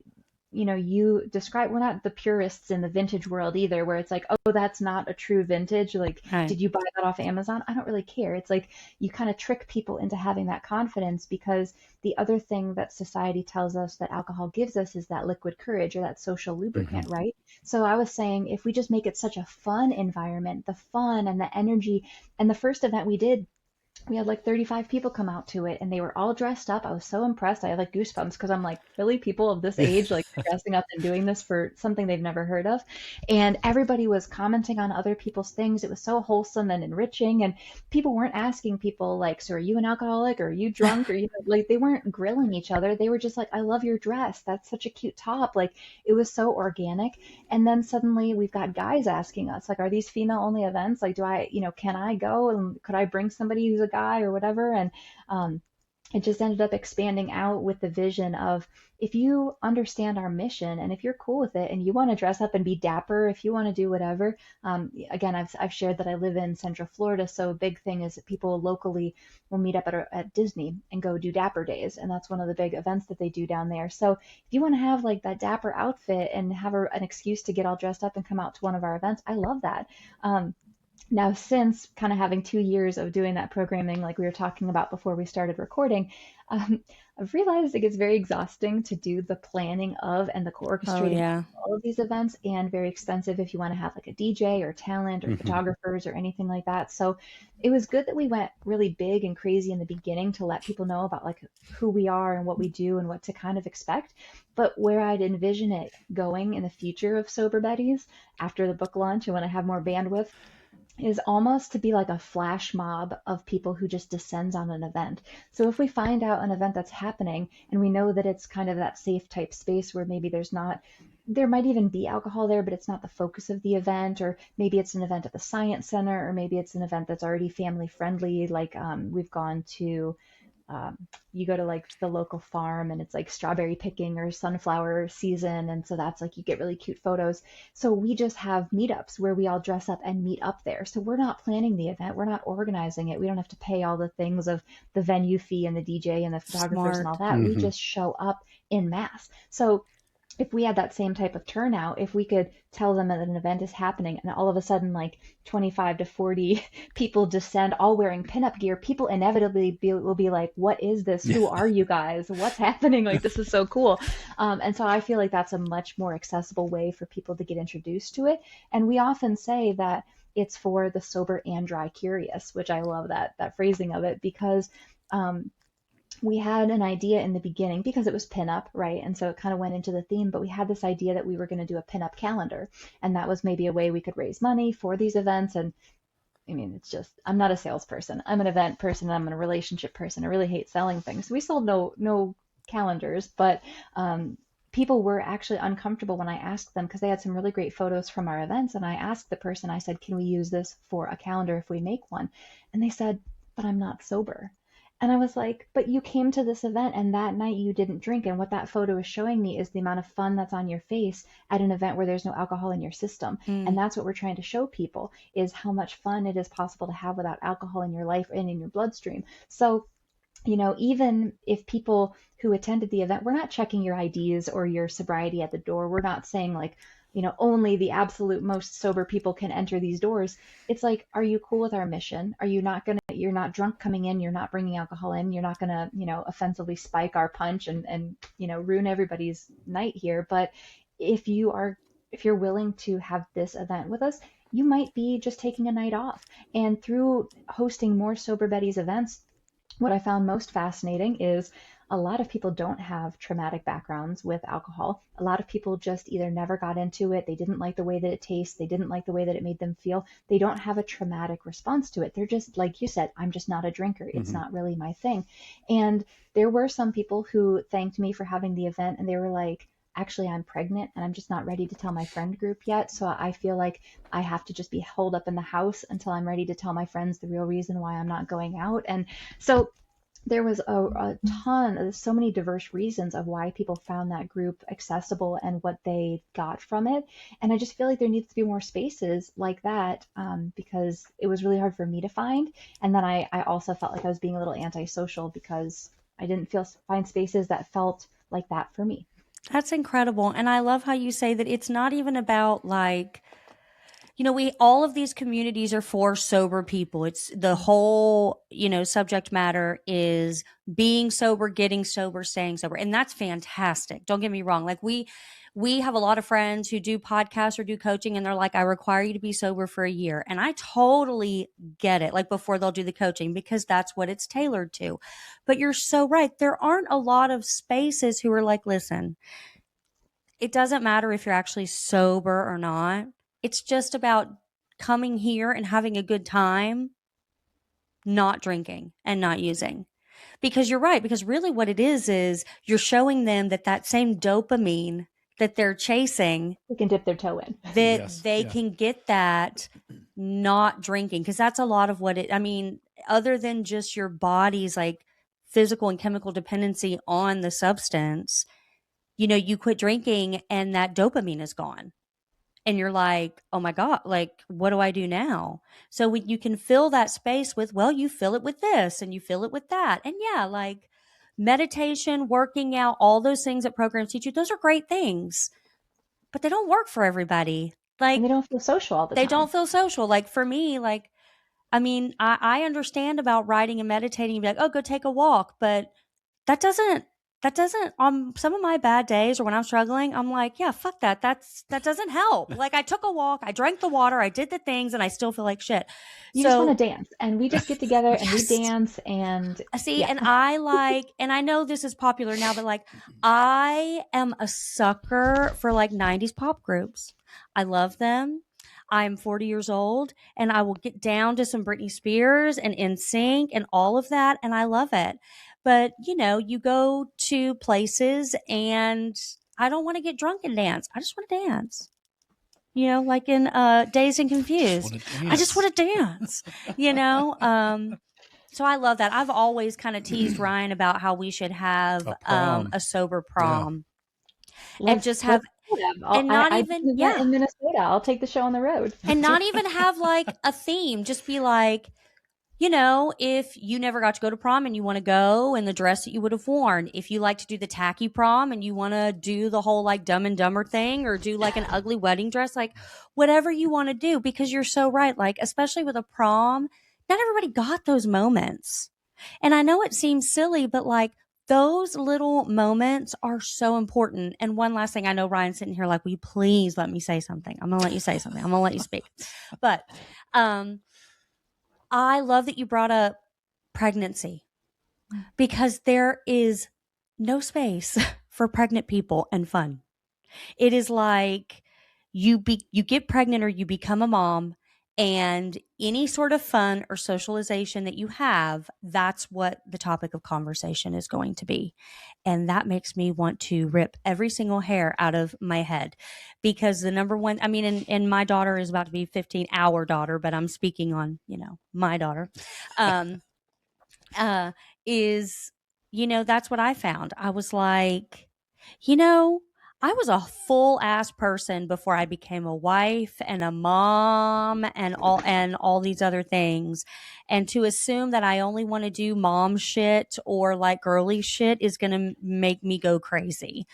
you describe, we're not the purists in the vintage world either, where it's like, oh, that's not a true vintage. Like, Right. did you buy that off Amazon? I don't really care. It's like you kind of trick people into having that confidence, because the other thing that society tells us that alcohol gives us is that liquid courage or that social lubricant, right? So I was saying, if we just make it such a fun environment, the fun and the energy, and the first event we did, we had like 35 people come out to it, and they were all dressed up. I was so impressed. I had like goosebumps, because I'm like, really, people of this age like dressing up and doing this for something they've never heard of. And everybody was commenting on other people's things. It was so wholesome and enriching, and people weren't asking people like, so are you an alcoholic, or are you drunk, or like, they weren't grilling each other. They were just like, I love your dress, that's such a cute top. Like, it was so organic. And then suddenly we've got guys asking us like, are these female only events? Like, do I, can I go, and could I bring somebody who's a guy or whatever? And it just ended up expanding out with the vision of, if you understand our mission and if you're cool with it and you want to dress up and be dapper, if you want to do whatever. Again, I've shared that I live in Central Florida, so a big thing is that people locally will meet up at Disney and go do Dapper Days, and that's one of the big events that they do down there. So if you want to have like that dapper outfit and have an excuse to get all dressed up and come out to one of our events, I love that. Now, since kind of having 2 years of doing that programming, like we were talking about before we started recording, I've realized it gets very exhausting to do the planning of and the orchestrating of all of these events, and very expensive if you want to have like a DJ or talent or photographers or anything like that. So it was good that we went really big and crazy in the beginning to let people know about like who we are and what we do and what to kind of expect. But where I'd envision it going in the future of Sober Betties after the book launch and when I have more bandwidth, is almost to be like a flash mob of people who just descends on an event. So if we find out an event that's happening and we know that it's kind of that safe type space where maybe there might even be alcohol there, but it's not the focus of the event, or maybe it's an event at the Science Center, or maybe it's an event that's already family friendly. Like we've gone to, you go to like the local farm and it's like strawberry picking or sunflower season. And so that's like, you get really cute photos. So we just have meetups where we all dress up and meet up there. So we're not planning the event. We're not organizing it. We don't have to pay all the things of the venue fee and the DJ and the photographers and all that. We just show up in mass. So if we had that same type of turnout, if we could tell them that an event is happening and all of a sudden like 25 to 40 people descend all wearing pinup gear, people inevitably will be like, what is this? Who are you guys? What's happening? Like, this is so cool. And so I feel like that's a much more accessible way for people to get introduced to it. And we often say that it's for the sober and dry curious, which I love that phrasing of it, because we had an idea in the beginning because it was pinup, right? And so it kind of went into the theme, but we had this idea that we were going to do a pinup calendar. And that was maybe a way we could raise money for these events. And I mean, it's just, I'm not a salesperson. I'm an event person. I'm a relationship person. I really hate selling things. We sold no calendars, but people were actually uncomfortable when I asked them, because they had some really great photos from our events. And I asked the person, I said, can we use this for a calendar if we make one? And they said, but I'm not sober. And I was like, but you came to this event and that night you didn't drink. And what that photo is showing me is the amount of fun that's on your face at an event where there's no alcohol in your system. And that's what we're trying to show people, is how much fun it is possible to have without alcohol in your life and in your bloodstream. So, even if people who attended the event, we're not checking your IDs or your sobriety at the door. We're not saying like, only the absolute most sober people can enter these doors. It's like, are you cool with our mission? You're not drunk coming in, you're not bringing alcohol in, you're not going to, offensively spike our punch and ruin everybody's night here. But if you're willing to have this event with us, you might be just taking a night off. And through hosting more Sober Betties events, what I found most fascinating is a lot of people don't have traumatic backgrounds with alcohol. A lot of people just either never got into it, they didn't like the way that it tastes, they didn't like the way that it made them feel. They don't have a traumatic response to it. They're just, like you said, I'm just not a drinker. It's not really my thing. And there were some people who thanked me for having the event, and they were like, actually, I'm pregnant and I'm just not ready to tell my friend group yet. So I feel like I have to just be holed up in the house until I'm ready to tell my friends the real reason why I'm not going out. And so there was a ton, so many diverse reasons of why people found that group accessible and what they got from it. And I just feel like there needs to be more spaces like that, because it was really hard for me to find. And then I also felt like I was being a little antisocial because I didn't find spaces that felt like that for me. That's incredible. And I love how you say that it's not even about like, all of these communities are for sober people. It's the whole, subject matter is being sober, getting sober, staying sober. And that's fantastic. Don't get me wrong. Like we have a lot of friends who do podcasts or do coaching, and they're like, I require you to be sober for a year. And I totally get it, like before they'll do the coaching, because that's what it's tailored to. But you're so right. There aren't a lot of spaces who are like, listen, it doesn't matter if you're actually sober or not. It's just about coming here and having a good time, not drinking and not using. Because you're right. Because really what it is you're showing them that same dopamine that they're chasing, they can dip their toe in, that they can get that not drinking. Because that's a lot of what other than just your body's like physical and chemical dependency on the substance, you quit drinking and that dopamine is gone. And you're like, oh my God, like, what do I do now? So you can fill that space with, well, you fill it with this and you fill it with that. And yeah, like meditation, working out, all those things that programs teach you, those are great things, but they don't work for everybody. Like, and they don't feel social all the time. They don't feel social. Like for me, like, I understand about writing and meditating and be like, oh, go take a walk. But that doesn't, on some of my bad days or when I'm struggling, I'm like, yeah, fuck that. That doesn't help. Like I took a walk, I drank the water, I did the things, and I still feel like shit. You just want to dance, and we just get together and we dance and see, and and I know this is popular now, but like I am a sucker for like 90s pop groups. I love them. I'm 40 years old and I will get down to some Britney Spears and NSYNC and all of that. And I love it. But, you go to places and I don't want to get drunk and dance. I just want to dance. Like in Dazed and Confused. I just want to dance, So I love that. I've always kind of teased Ryan about how we should have a sober prom. Yeah. And just have... in Minnesota, I'll take the show on the road. And not even have like a theme. Just be like, if you never got to go to prom and you want to go in the dress that you would have worn, if you like to do the tacky prom and you want to do the whole like Dumb and Dumber thing or do like an ugly wedding dress, like whatever you want to do, because you're so right. Like, especially with a prom, not everybody got those moments. And I know it seems silly, but like those little moments are so important. And one last thing, I know Ryan's sitting here like, will you please let me say something? I'm going to let you say something. I'm going to let you speak. But, I love that you brought up pregnancy, because there is no space for pregnant people and fun. It is like you get pregnant or you become a mom, and any sort of fun or socialization that you have, that's what the topic of conversation is going to be. And that makes me want to rip every single hair out of my head, because the number one, and my daughter is about to be 15, our daughter, but I'm speaking on, my daughter, is, that's what I found. I was like, I was a full ass person before I became a wife and a mom and all these other things. And to assume that I only want to do mom shit or like girly shit is going to make me go crazy.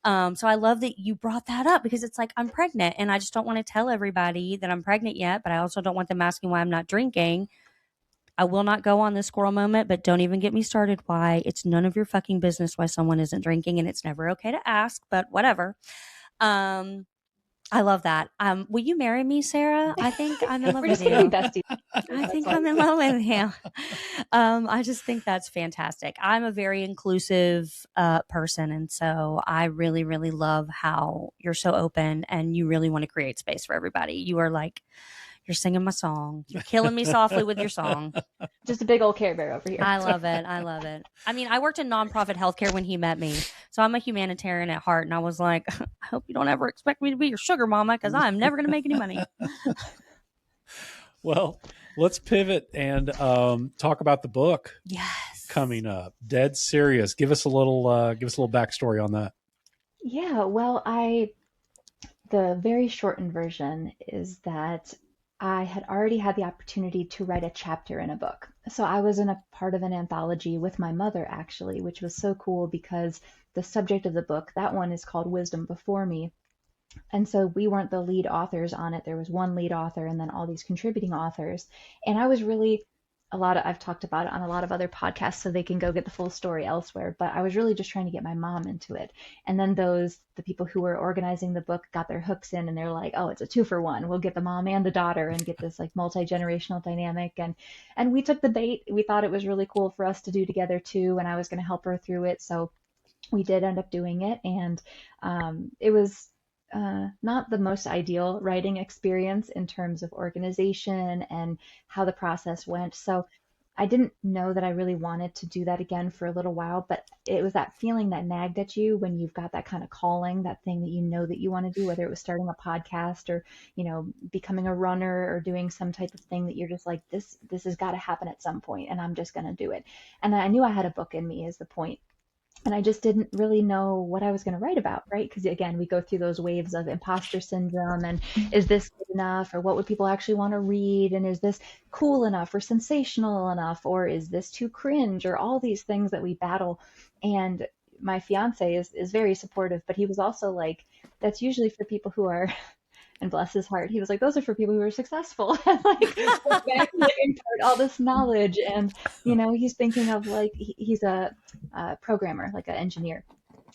So I love that you brought that up, because it's like, I'm pregnant and I just don't want to tell everybody that I'm pregnant yet, but I also don't want them asking why I'm not drinking. I will not go on this squirrel moment, but don't even get me started why. It's none of your fucking business why someone isn't drinking, and it's never okay to ask, but whatever. I love that. Will you marry me, Sarah? I think I'm in love We're with just gonna you. be besties. I think I'm in love with you. I just think that's fantastic. I'm a very inclusive person. And so I really, really love how you're so open and you really want to create space for everybody. You are like, you're singing my song. You're killing me softly with your song. Just a big old Care Bear over here. I love it. I love it. I mean, I worked in nonprofit healthcare when he met me. So I'm a humanitarian at heart. And I was like, I hope you don't ever expect me to be your sugar mama because I'm never going to make any money. Well, let's pivot and talk about the book Yes. coming up. Dead Serious. Give us a little backstory on that. Yeah, well, the very shortened version is that I had already had the opportunity to write a chapter in a book. So I was in a part of an anthology with my mother, actually, which was so cool because the subject of the book, that one is called Wisdom Before Me. And so we weren't the lead authors on it. There was one lead author and then all these contributing authors. And I was really I've talked about it on a lot of other podcasts, so they can go get the full story elsewhere. But I was really just trying to get my mom into it. And then the people who were organizing the book got their hooks in and they're like, oh, it's a 2-for-1. We'll get the mom and the daughter and get this like multi-generational dynamic. And we took the bait. We thought it was really cool for us to do together too. And I was going to help her through it. So we did end up doing it. And it was not the most ideal writing experience in terms of organization and how the process went. So I didn't know that I really wanted to do that again for a little while, but it was that feeling that nagged at you when you've got that kind of calling, that thing that you know that you want to do, whether it was starting a podcast or, becoming a runner or doing some type of thing that you're just like, this has got to happen at some point and I'm just going to do it. And I knew I had a book in me is the point. And I just didn't really know what I was going to write about, right? Because again, we go through those waves of imposter syndrome and is this good enough, or what would people actually want to read? And is this cool enough or sensational enough, or is this too cringe, or all these things that we battle. And my fiance is very supportive, but he was also like, that's usually for people who are, and bless his heart, he was like, those are for people who are successful and like impart all this knowledge. And he's thinking of like he's a programmer, like an engineer,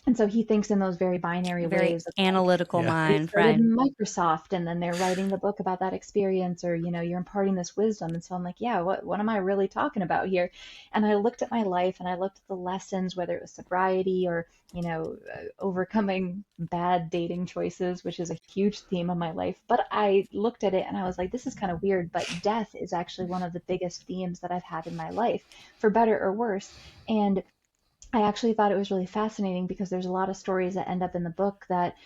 and so he thinks in those very binary ways, analytical mind, right? Microsoft, and then they're writing the book about that experience, or you're imparting this wisdom. And so I'm like, yeah, what am I really talking about here? And I looked at my life and I looked at the lessons, whether it was sobriety or overcoming bad dating choices, which is a huge theme of my life. But I looked at it and I was like, this is kind of weird, but death is actually one of the biggest themes that I've had in my life, for better or worse. And I actually thought it was really fascinating because there's a lot of stories that end up in the book that,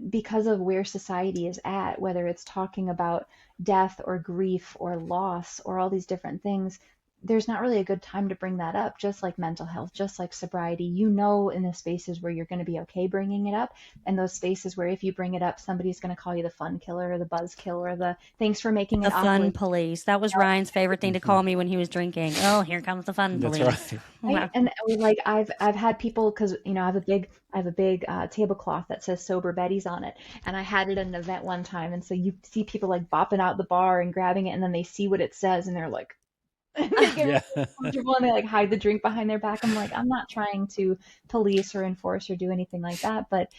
because of where society is at, whether it's talking about death or grief or loss or all these different things, there's not really a good time to bring that up, just like mental health, just like sobriety. In the spaces where you're going to be okay bringing it up, and those spaces where if you bring it up, somebody's going to call you the fun killer or the buzz killer or the thanks for making it the fun awkward. police. That was Ryan's favorite thing to call me when he was drinking. Oh, here comes the fun police. That's right. Right? And like I've had people, because I have a big tablecloth that says Sober Betty's on it, and I had it at an event one time, and so you see people like bopping out the bar and grabbing it, and then they see what it says and they're like, and they get really comfortable and they like hide the drink behind their back. I'm like, I'm not trying to police or enforce or do anything like that, but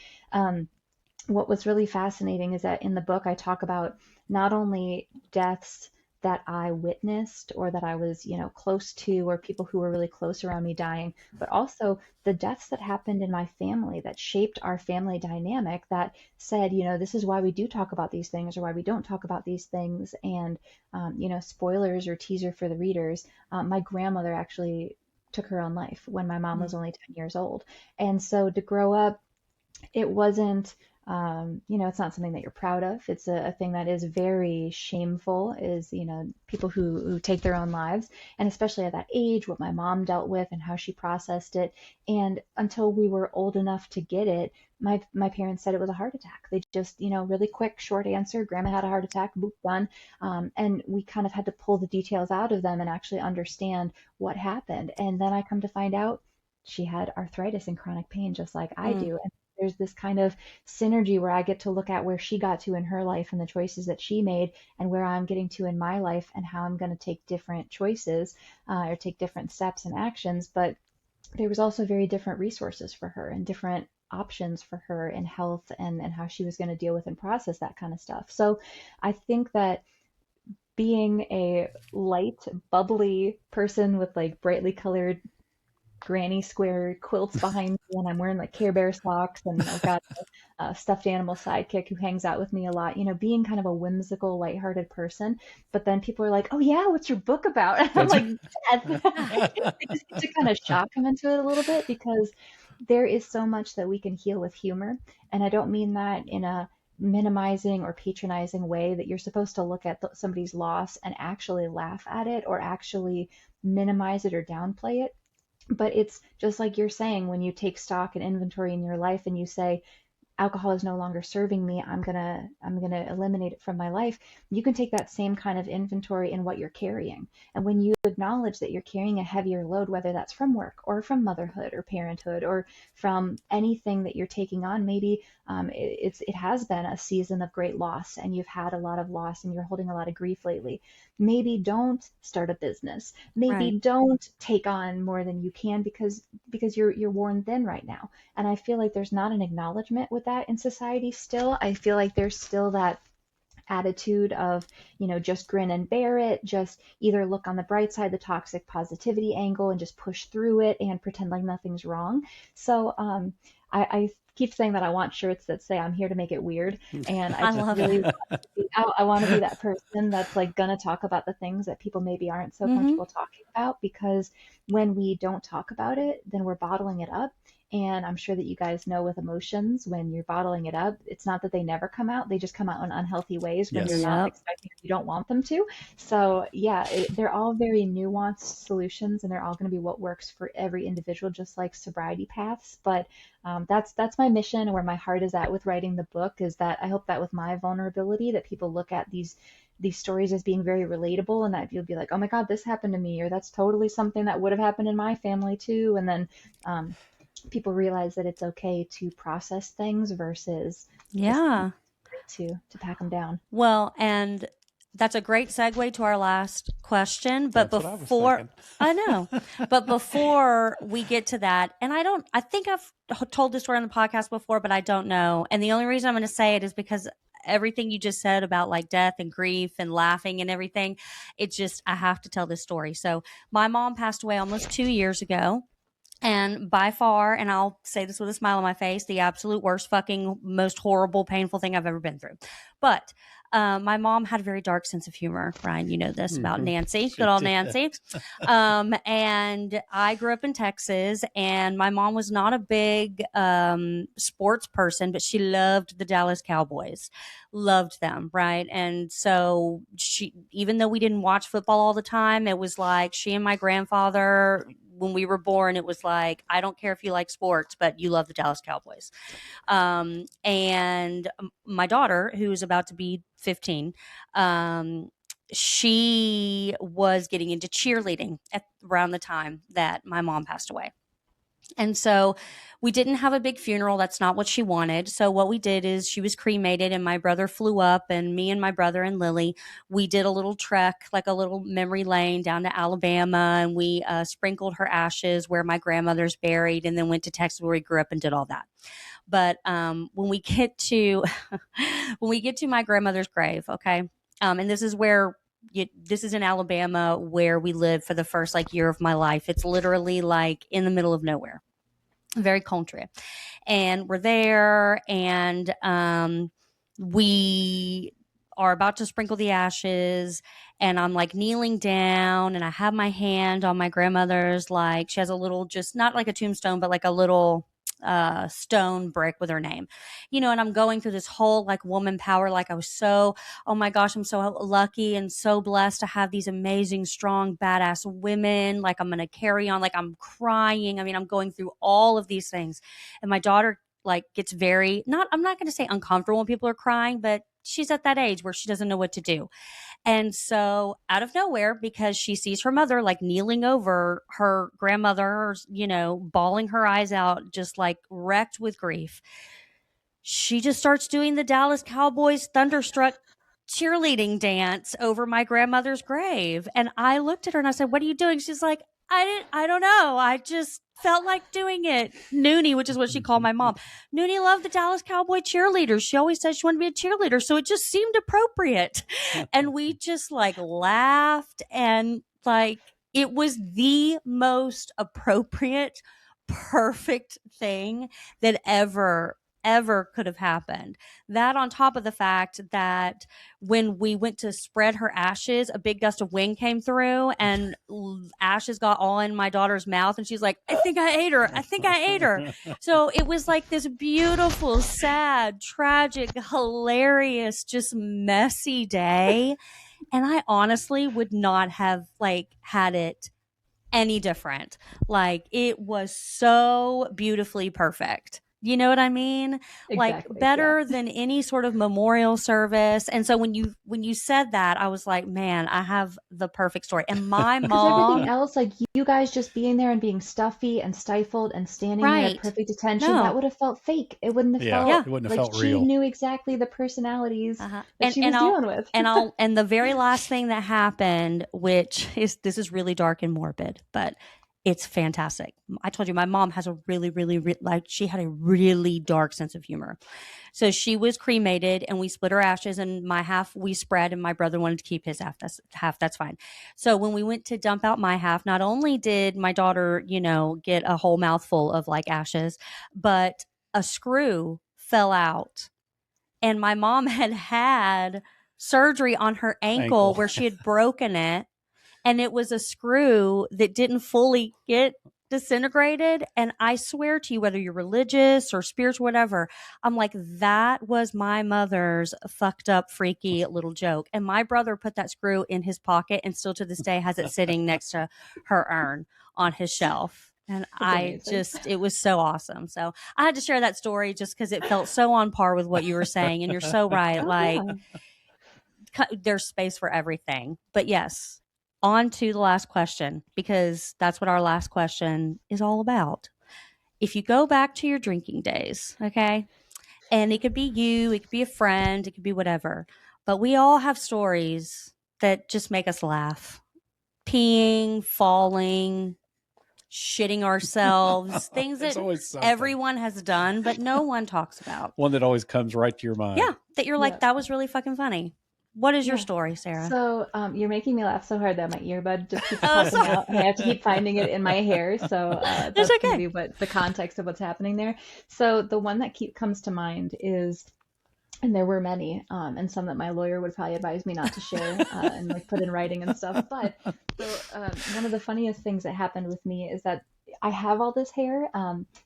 what was really fascinating is that in the book I talk about not only deaths that I witnessed or that I was, close to, or people who were really close around me dying, but also the deaths that happened in my family that shaped our family dynamic, that said, this is why we do talk about these things or why we don't talk about these things. And, spoilers or teaser for the readers, my grandmother actually took her own life when my mom was only 10 years old. And so to grow up, it wasn't, it's not something that you're proud of. It's a thing that is very shameful, is, people who take their own lives, and especially at that age, what my mom dealt with and how she processed it. And until we were old enough to get it, my parents said it was a heart attack. They just, really quick, short answer, grandma had a heart attack, boop, done. And we kind of had to pull the details out of them and actually understand what happened. And then I come to find out she had arthritis and chronic pain, just like I do. And there's this kind of synergy where I get to look at where she got to in her life and the choices that she made, and where I'm getting to in my life, and how I'm going to take different choices or take different steps and actions. But there was also very different resources for her and different options for her in health and how she was going to deal with and process that kind of stuff. So I think that being a light, bubbly person with like brightly colored granny square quilts behind me, and I'm wearing like Care Bear socks, and I've got a stuffed animal sidekick who hangs out with me a lot, being kind of a whimsical, lighthearted person. But then people are like, "Oh yeah, what's your book about?" And I'm like, "Yes." I just need to kind of shock them into it a little bit, because there is so much that we can heal with humor. And I don't mean that in a minimizing or patronizing way, that you're supposed to look at somebody's loss and actually laugh at it or actually minimize it or downplay it. But it's just like you're saying, when you take stock and inventory in your life and you say, alcohol is no longer serving me, I'm gonna eliminate it from my life. You can take that same kind of inventory in what you're carrying. And when you acknowledge that you're carrying a heavier load, whether that's from work or from motherhood or parenthood or from anything that you're taking on, maybe it has been a season of great loss and you've had a lot of loss and you're holding a lot of grief lately. Maybe don't start a business. Maybe Right. don't take on more than you can, because you're worn thin right now. And I feel like there's not an acknowledgement with that in society still. I feel like there's still that attitude of, just grin and bear it, just either look on the bright side, the toxic positivity angle, and just push through it and pretend like nothing's wrong. So I keep saying that I want shirts that say I'm here to make it weird. And I I just love really it. I want to be that person that's like gonna talk about the things that people maybe aren't so Hmm. comfortable talking about, because when we don't talk about it, then we're bottling it up. And I'm sure that you guys know, with emotions, when you're bottling it up, it's not that they never come out, they just come out in unhealthy ways when you're Yes. not Yep. expecting, you don't want them to. So, yeah, they're all very nuanced solutions, and they're all going to be what works for every individual, just like sobriety paths. But that's my mission, and where my heart is at with writing the book, is that I hope that with my vulnerability, that people look at these stories as being very relatable, and that you'll be like, oh my God, this happened to me, or that's totally something that would have happened in my family too. And then um, people realize that it's okay to process things versus just Yeah. to pack them down. Well, and that's a great segue to our last question. But That's what I was thinking. I know, but before we get to that, and I think I've told this story on the podcast before, but I don't know. And the only reason I'm going to say it is because everything you just said about like death and grief and laughing and everything, it's just, I have to tell this story. So my mom passed away almost 2 years ago. And by far, and I'll say this with a smile on my face, the absolute worst, fucking, most horrible, painful thing I've ever been through. But my mom had a very dark sense of humor. Ryan, you know this about Nancy, She good old did. Nancy. And I grew up in Texas, and my mom was not a big sports person, but she loved the Dallas Cowboys, loved them, right? And so she, even though we didn't watch football all the time, it was like she and my grandfather, when we were born, it was like, I don't care if you like sports, but you love the Dallas Cowboys. And my daughter, who is about to be 15, she was getting into cheerleading at around the time that my mom passed away. And so we didn't have a big funeral. That's not what she wanted. So what we did is she was cremated, and my brother flew up, and me and my brother and Lily, we did a little trek, like a little memory lane down to Alabama, and we sprinkled her ashes where my grandmother's buried, and then went to Texas where we grew up and did all that. But when we get to when we get to my grandmother's grave, okay, and this is where this is in Alabama where we lived for the first like year of my life. It's literally like in the middle of nowhere, very country. And we're there, and we are about to sprinkle the ashes, and I'm like kneeling down, and I have my hand on my grandmother's, like she has a little, just not like a tombstone, but like a little stone brick with her name, and I'm going through this whole like woman power, like I was so, oh my gosh, I'm so lucky and so blessed to have these amazing, strong, badass women, like I'm gonna carry on, like I'm crying, I mean, I'm going through all of these things. And my daughter like gets very, not, I'm not gonna say uncomfortable when people are crying, but she's at that age where she doesn't know what to do. And so out of nowhere, because she sees her mother like kneeling over her grandmother, bawling her eyes out, just like wrecked with grief, she just starts doing the Dallas Cowboys Thunderstruck cheerleading dance over my grandmother's grave. And I looked at her and I said, "What are you doing?" She's like, I don't know. I just felt like doing it. Noonie, which is what she called my mom. Noonie loved the Dallas Cowboy cheerleaders. She always said she wanted to be a cheerleader. So it just seemed appropriate. And we just like laughed and like it was the most appropriate, perfect thing that ever could have happened. That on top of the fact that when we went to spread her ashes, a big gust of wind came through and ashes got all in my daughter's mouth. And she's like, I think I ate her. I think I ate her. So it was like this beautiful, sad, tragic, hilarious, just messy day. And I honestly would not have like had it any different. Like it was so beautifully perfect. You know what I mean? Exactly, like better than any sort of memorial service. And so when you said that, I was like, man, I have the perfect story. And my mom, everything else, like you guys just being there and being stuffy and stifled and standing there Right. at perfect attention, No. that would have felt fake. It wouldn't have Yeah, felt it wouldn't like have felt she real. knew exactly the personalities Uh-huh. that she was dealing with. and the very last thing that happened, which is this is really dark and morbid, but it's fantastic. I told you my mom has a really, really, like she had a really dark sense of humor. So she was cremated and we split her ashes and my half we spread and my brother wanted to keep his half. That's fine. So when we went to dump out my half, not only did my daughter, get a whole mouthful of like ashes, but a screw fell out. And my mom had surgery on her ankle where she had broken it. And it was a screw that didn't fully get disintegrated. And I swear to you, whether you're religious or spiritual, whatever, I'm like, that was my mother's fucked up, freaky little joke. And my brother put that screw in his pocket and still to this day has it sitting next to her urn on his shelf. And it was so awesome. So I had to share that story just because it felt so on par with what you were saying. And you're so right. There's space for everything. But yes. On to the last question, because that's what our last question is all about. If you go back to your drinking days, okay, and it could be you, it could be a friend, it could be whatever, but we all have stories that just make us laugh. Peeing, falling, shitting ourselves, things that everyone has done, but no one talks about. One that always comes right to your mind. Yeah, that you're like, that was really fucking funny. What is your story, Sarah? So you're making me laugh so hard that my earbud just keeps popping out, and I have to keep finding it in my hair. So that's okay. going to be what the context of what's happening there. So the one that comes to mind is, and there were many, and some that my lawyer would probably advise me not to share and like put in writing and stuff. But one of the funniest things that happened with me is that I have all this hair.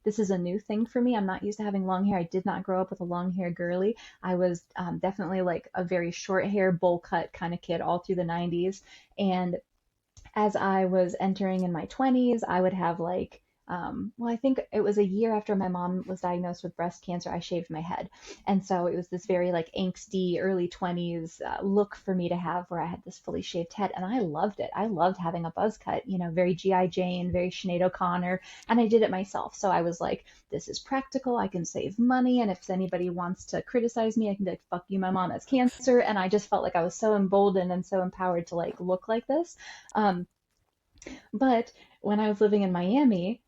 This is a new thing for me. I'm not used to having long hair. I did not grow up with a long hair girly. I was definitely like a very short hair, bowl cut kind of kid all through the 90s. And as I was entering in my 20s, I would have like, I think it was a year after my mom was diagnosed with breast cancer, I shaved my head. And so it was this very like angsty early 20s look for me to have where I had this fully shaved head. And I loved it. I loved having a buzz cut, very G.I. Jane, very Sinead O'Connor. And I did it myself. So I was like, this is practical. I can save money. And if anybody wants to criticize me, I can be like, fuck you, my mom has cancer. And I just felt like I was so emboldened and so empowered to like look like this. But when I was living in Miami,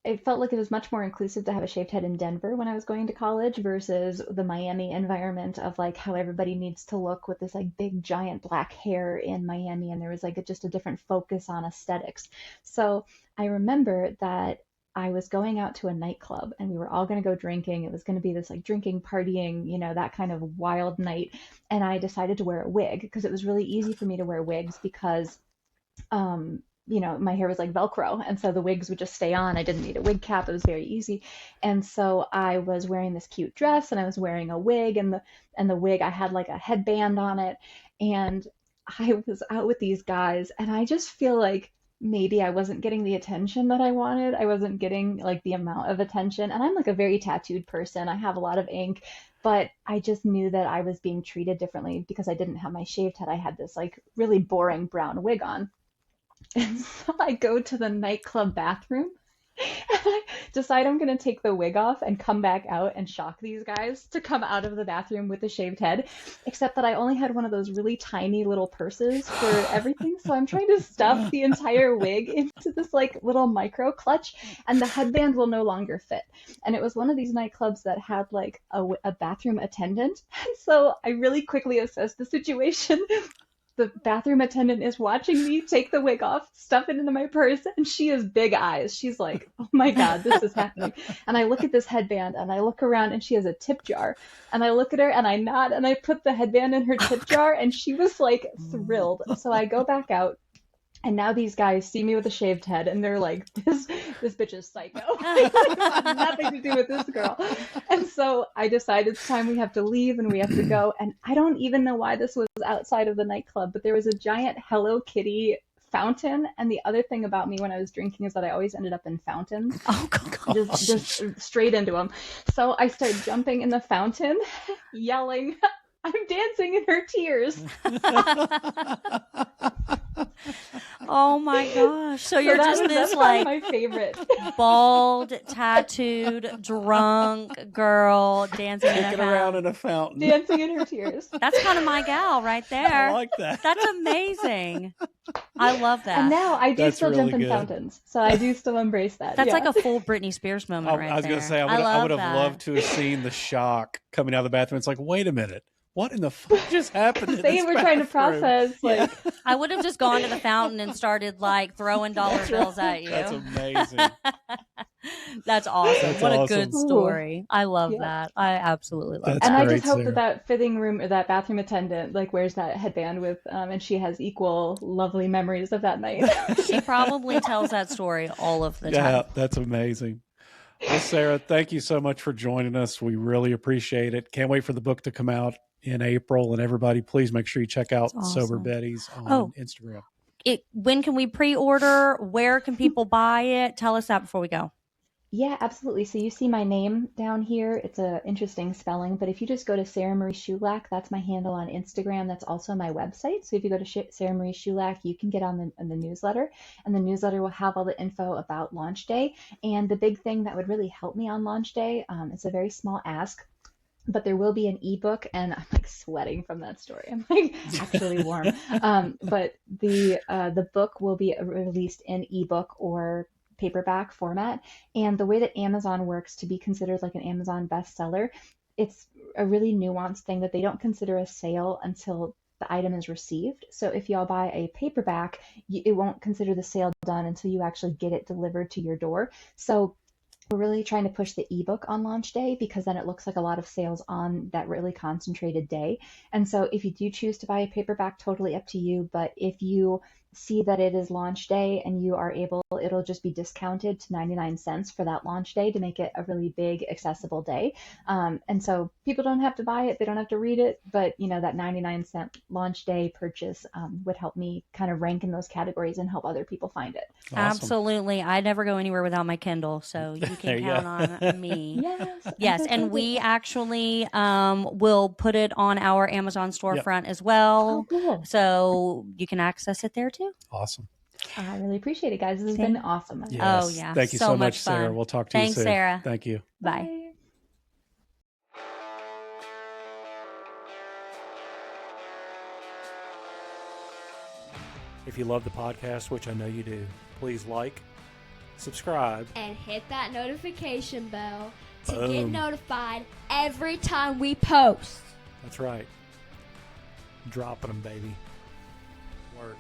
it felt like it was much more inclusive to have a shaved head in Denver when I was going to college versus the Miami environment of like how everybody needs to look with this like big giant black hair in Miami. And there was like just a different focus on aesthetics. So I remember that I was going out to a nightclub and we were all going to go drinking. It was going to be this like drinking, partying, that kind of wild night. And I decided to wear a wig because it was really easy for me to wear wigs because my hair was like Velcro. And so the wigs would just stay on. I didn't need a wig cap. It was very easy. And so I was wearing this cute dress and I was wearing a wig and the wig, I had like a headband on it. And I was out with these guys and I just feel like maybe I wasn't getting the attention that I wanted. I wasn't getting like the amount of attention. And I'm like a very tattooed person. I have a lot of ink, but I just knew that I was being treated differently because I didn't have my shaved head. I had this like really boring brown wig on. And so I go to the nightclub bathroom And I decide I'm going to take the wig off and come back out and shock these guys to come out of the bathroom with a shaved head, except that I only had one of those really tiny little purses for everything. So I'm trying to stuff the entire wig into this like little micro clutch, and the headband will no longer fit. And it was one of these nightclubs that had like a bathroom attendant. And so I really quickly assessed the situation. The bathroom attendant is watching me take the wig off, stuff it into my purse, and she has big eyes. She's like, oh my God, this is happening. And I look at this headband and I look around and she has a tip jar. And I look at her and I nod and I put the headband in her tip jar, and she was like thrilled. So I go back out. And now these guys see me with a shaved head, and they're like, this bitch is psycho. Like, nothing to do with this girl. And so I decide it's time we have to leave and we have to go. And I don't even know why this was outside of the nightclub, but there was a giant Hello Kitty fountain. And the other thing about me when I was drinking is that I always ended up in fountains. Oh, gosh. Just straight into them. So I start jumping in the fountain, yelling, I'm dancing in her tears. Oh my gosh. So you're just this like my favorite bald, tattooed, drunk girl dancing around in a fountain. Dancing in her tears. That's kind of my gal right there. I like that. That's amazing. I love that. And now I do still really jump in good. fountains. So I do still embrace that. That's like a full Britney Spears moment right there. I was going to say, I would have loved to have seen the shock coming out of the bathroom. It's like, wait a minute. What in the fuck just happened? They were trying to process. Like, I would have just gone to the fountain and started like throwing dollar bills at you. That's amazing. That's awesome. That's what awesome. a good story. I love Yeah. that. I absolutely love That's that. and I great, just hope Sarah. that fitting room or that bathroom attendant like wears that headband with, and she has equal lovely memories of that night. She probably tells that story all of the time. Yeah, that's amazing. Well, Sarah, thank you so much for joining us. We really appreciate it. Can't wait for the book to come out in April. And everybody, please make sure you check out That's awesome. Sober Betty's on Instagram. When can we pre-order? Where can people buy it? Tell us that before we go. Yeah, absolutely. So you see my name down here. It's a interesting spelling, but if you just go to Sarah Marie Shoulak, that's my handle on Instagram. That's also my website. So if you go to Sarah Marie Shoulak, you can get on the newsletter, and the newsletter will have all the info about launch day. And the big thing that would really help me on launch day, it's a very small ask, but there will be an ebook, and I'm like sweating from that story. I'm like actually warm. But the book will be released in ebook or paperback format. And the way that Amazon works to be considered like an Amazon bestseller, it's a really nuanced thing that they don't consider a sale until the item is received. So if y'all buy a paperback, it won't consider the sale done until you actually get it delivered to your door. So we're really trying to push the ebook on launch day because then it looks like a lot of sales on that really concentrated day. And so if you do choose to buy a paperback, totally up to you. But if you see that it is launch day and you are able, it'll just be discounted to 99 cents for that launch day to make it a really big accessible day. And so people don't have to buy it, they don't have to read it, but that 99-cent launch day purchase would help me kind of rank in those categories and help other people find it. Awesome. Absolutely. I never go anywhere without my Kindle, so you can count on me. Yes, and we actually will put it on our Amazon storefront as well. Oh, cool. So you can access it there too. Awesome. I really appreciate it, guys. This has been awesome. Yes. Oh, yeah. Thank you So so much much, Sarah. fun. We'll talk to Thanks, you soon. Sarah. Thank you. Bye. If you love the podcast, which I know you do, please like, subscribe, And hit that notification bell to get Boom. notified every time we post. That's right. Dropping them, baby. Word.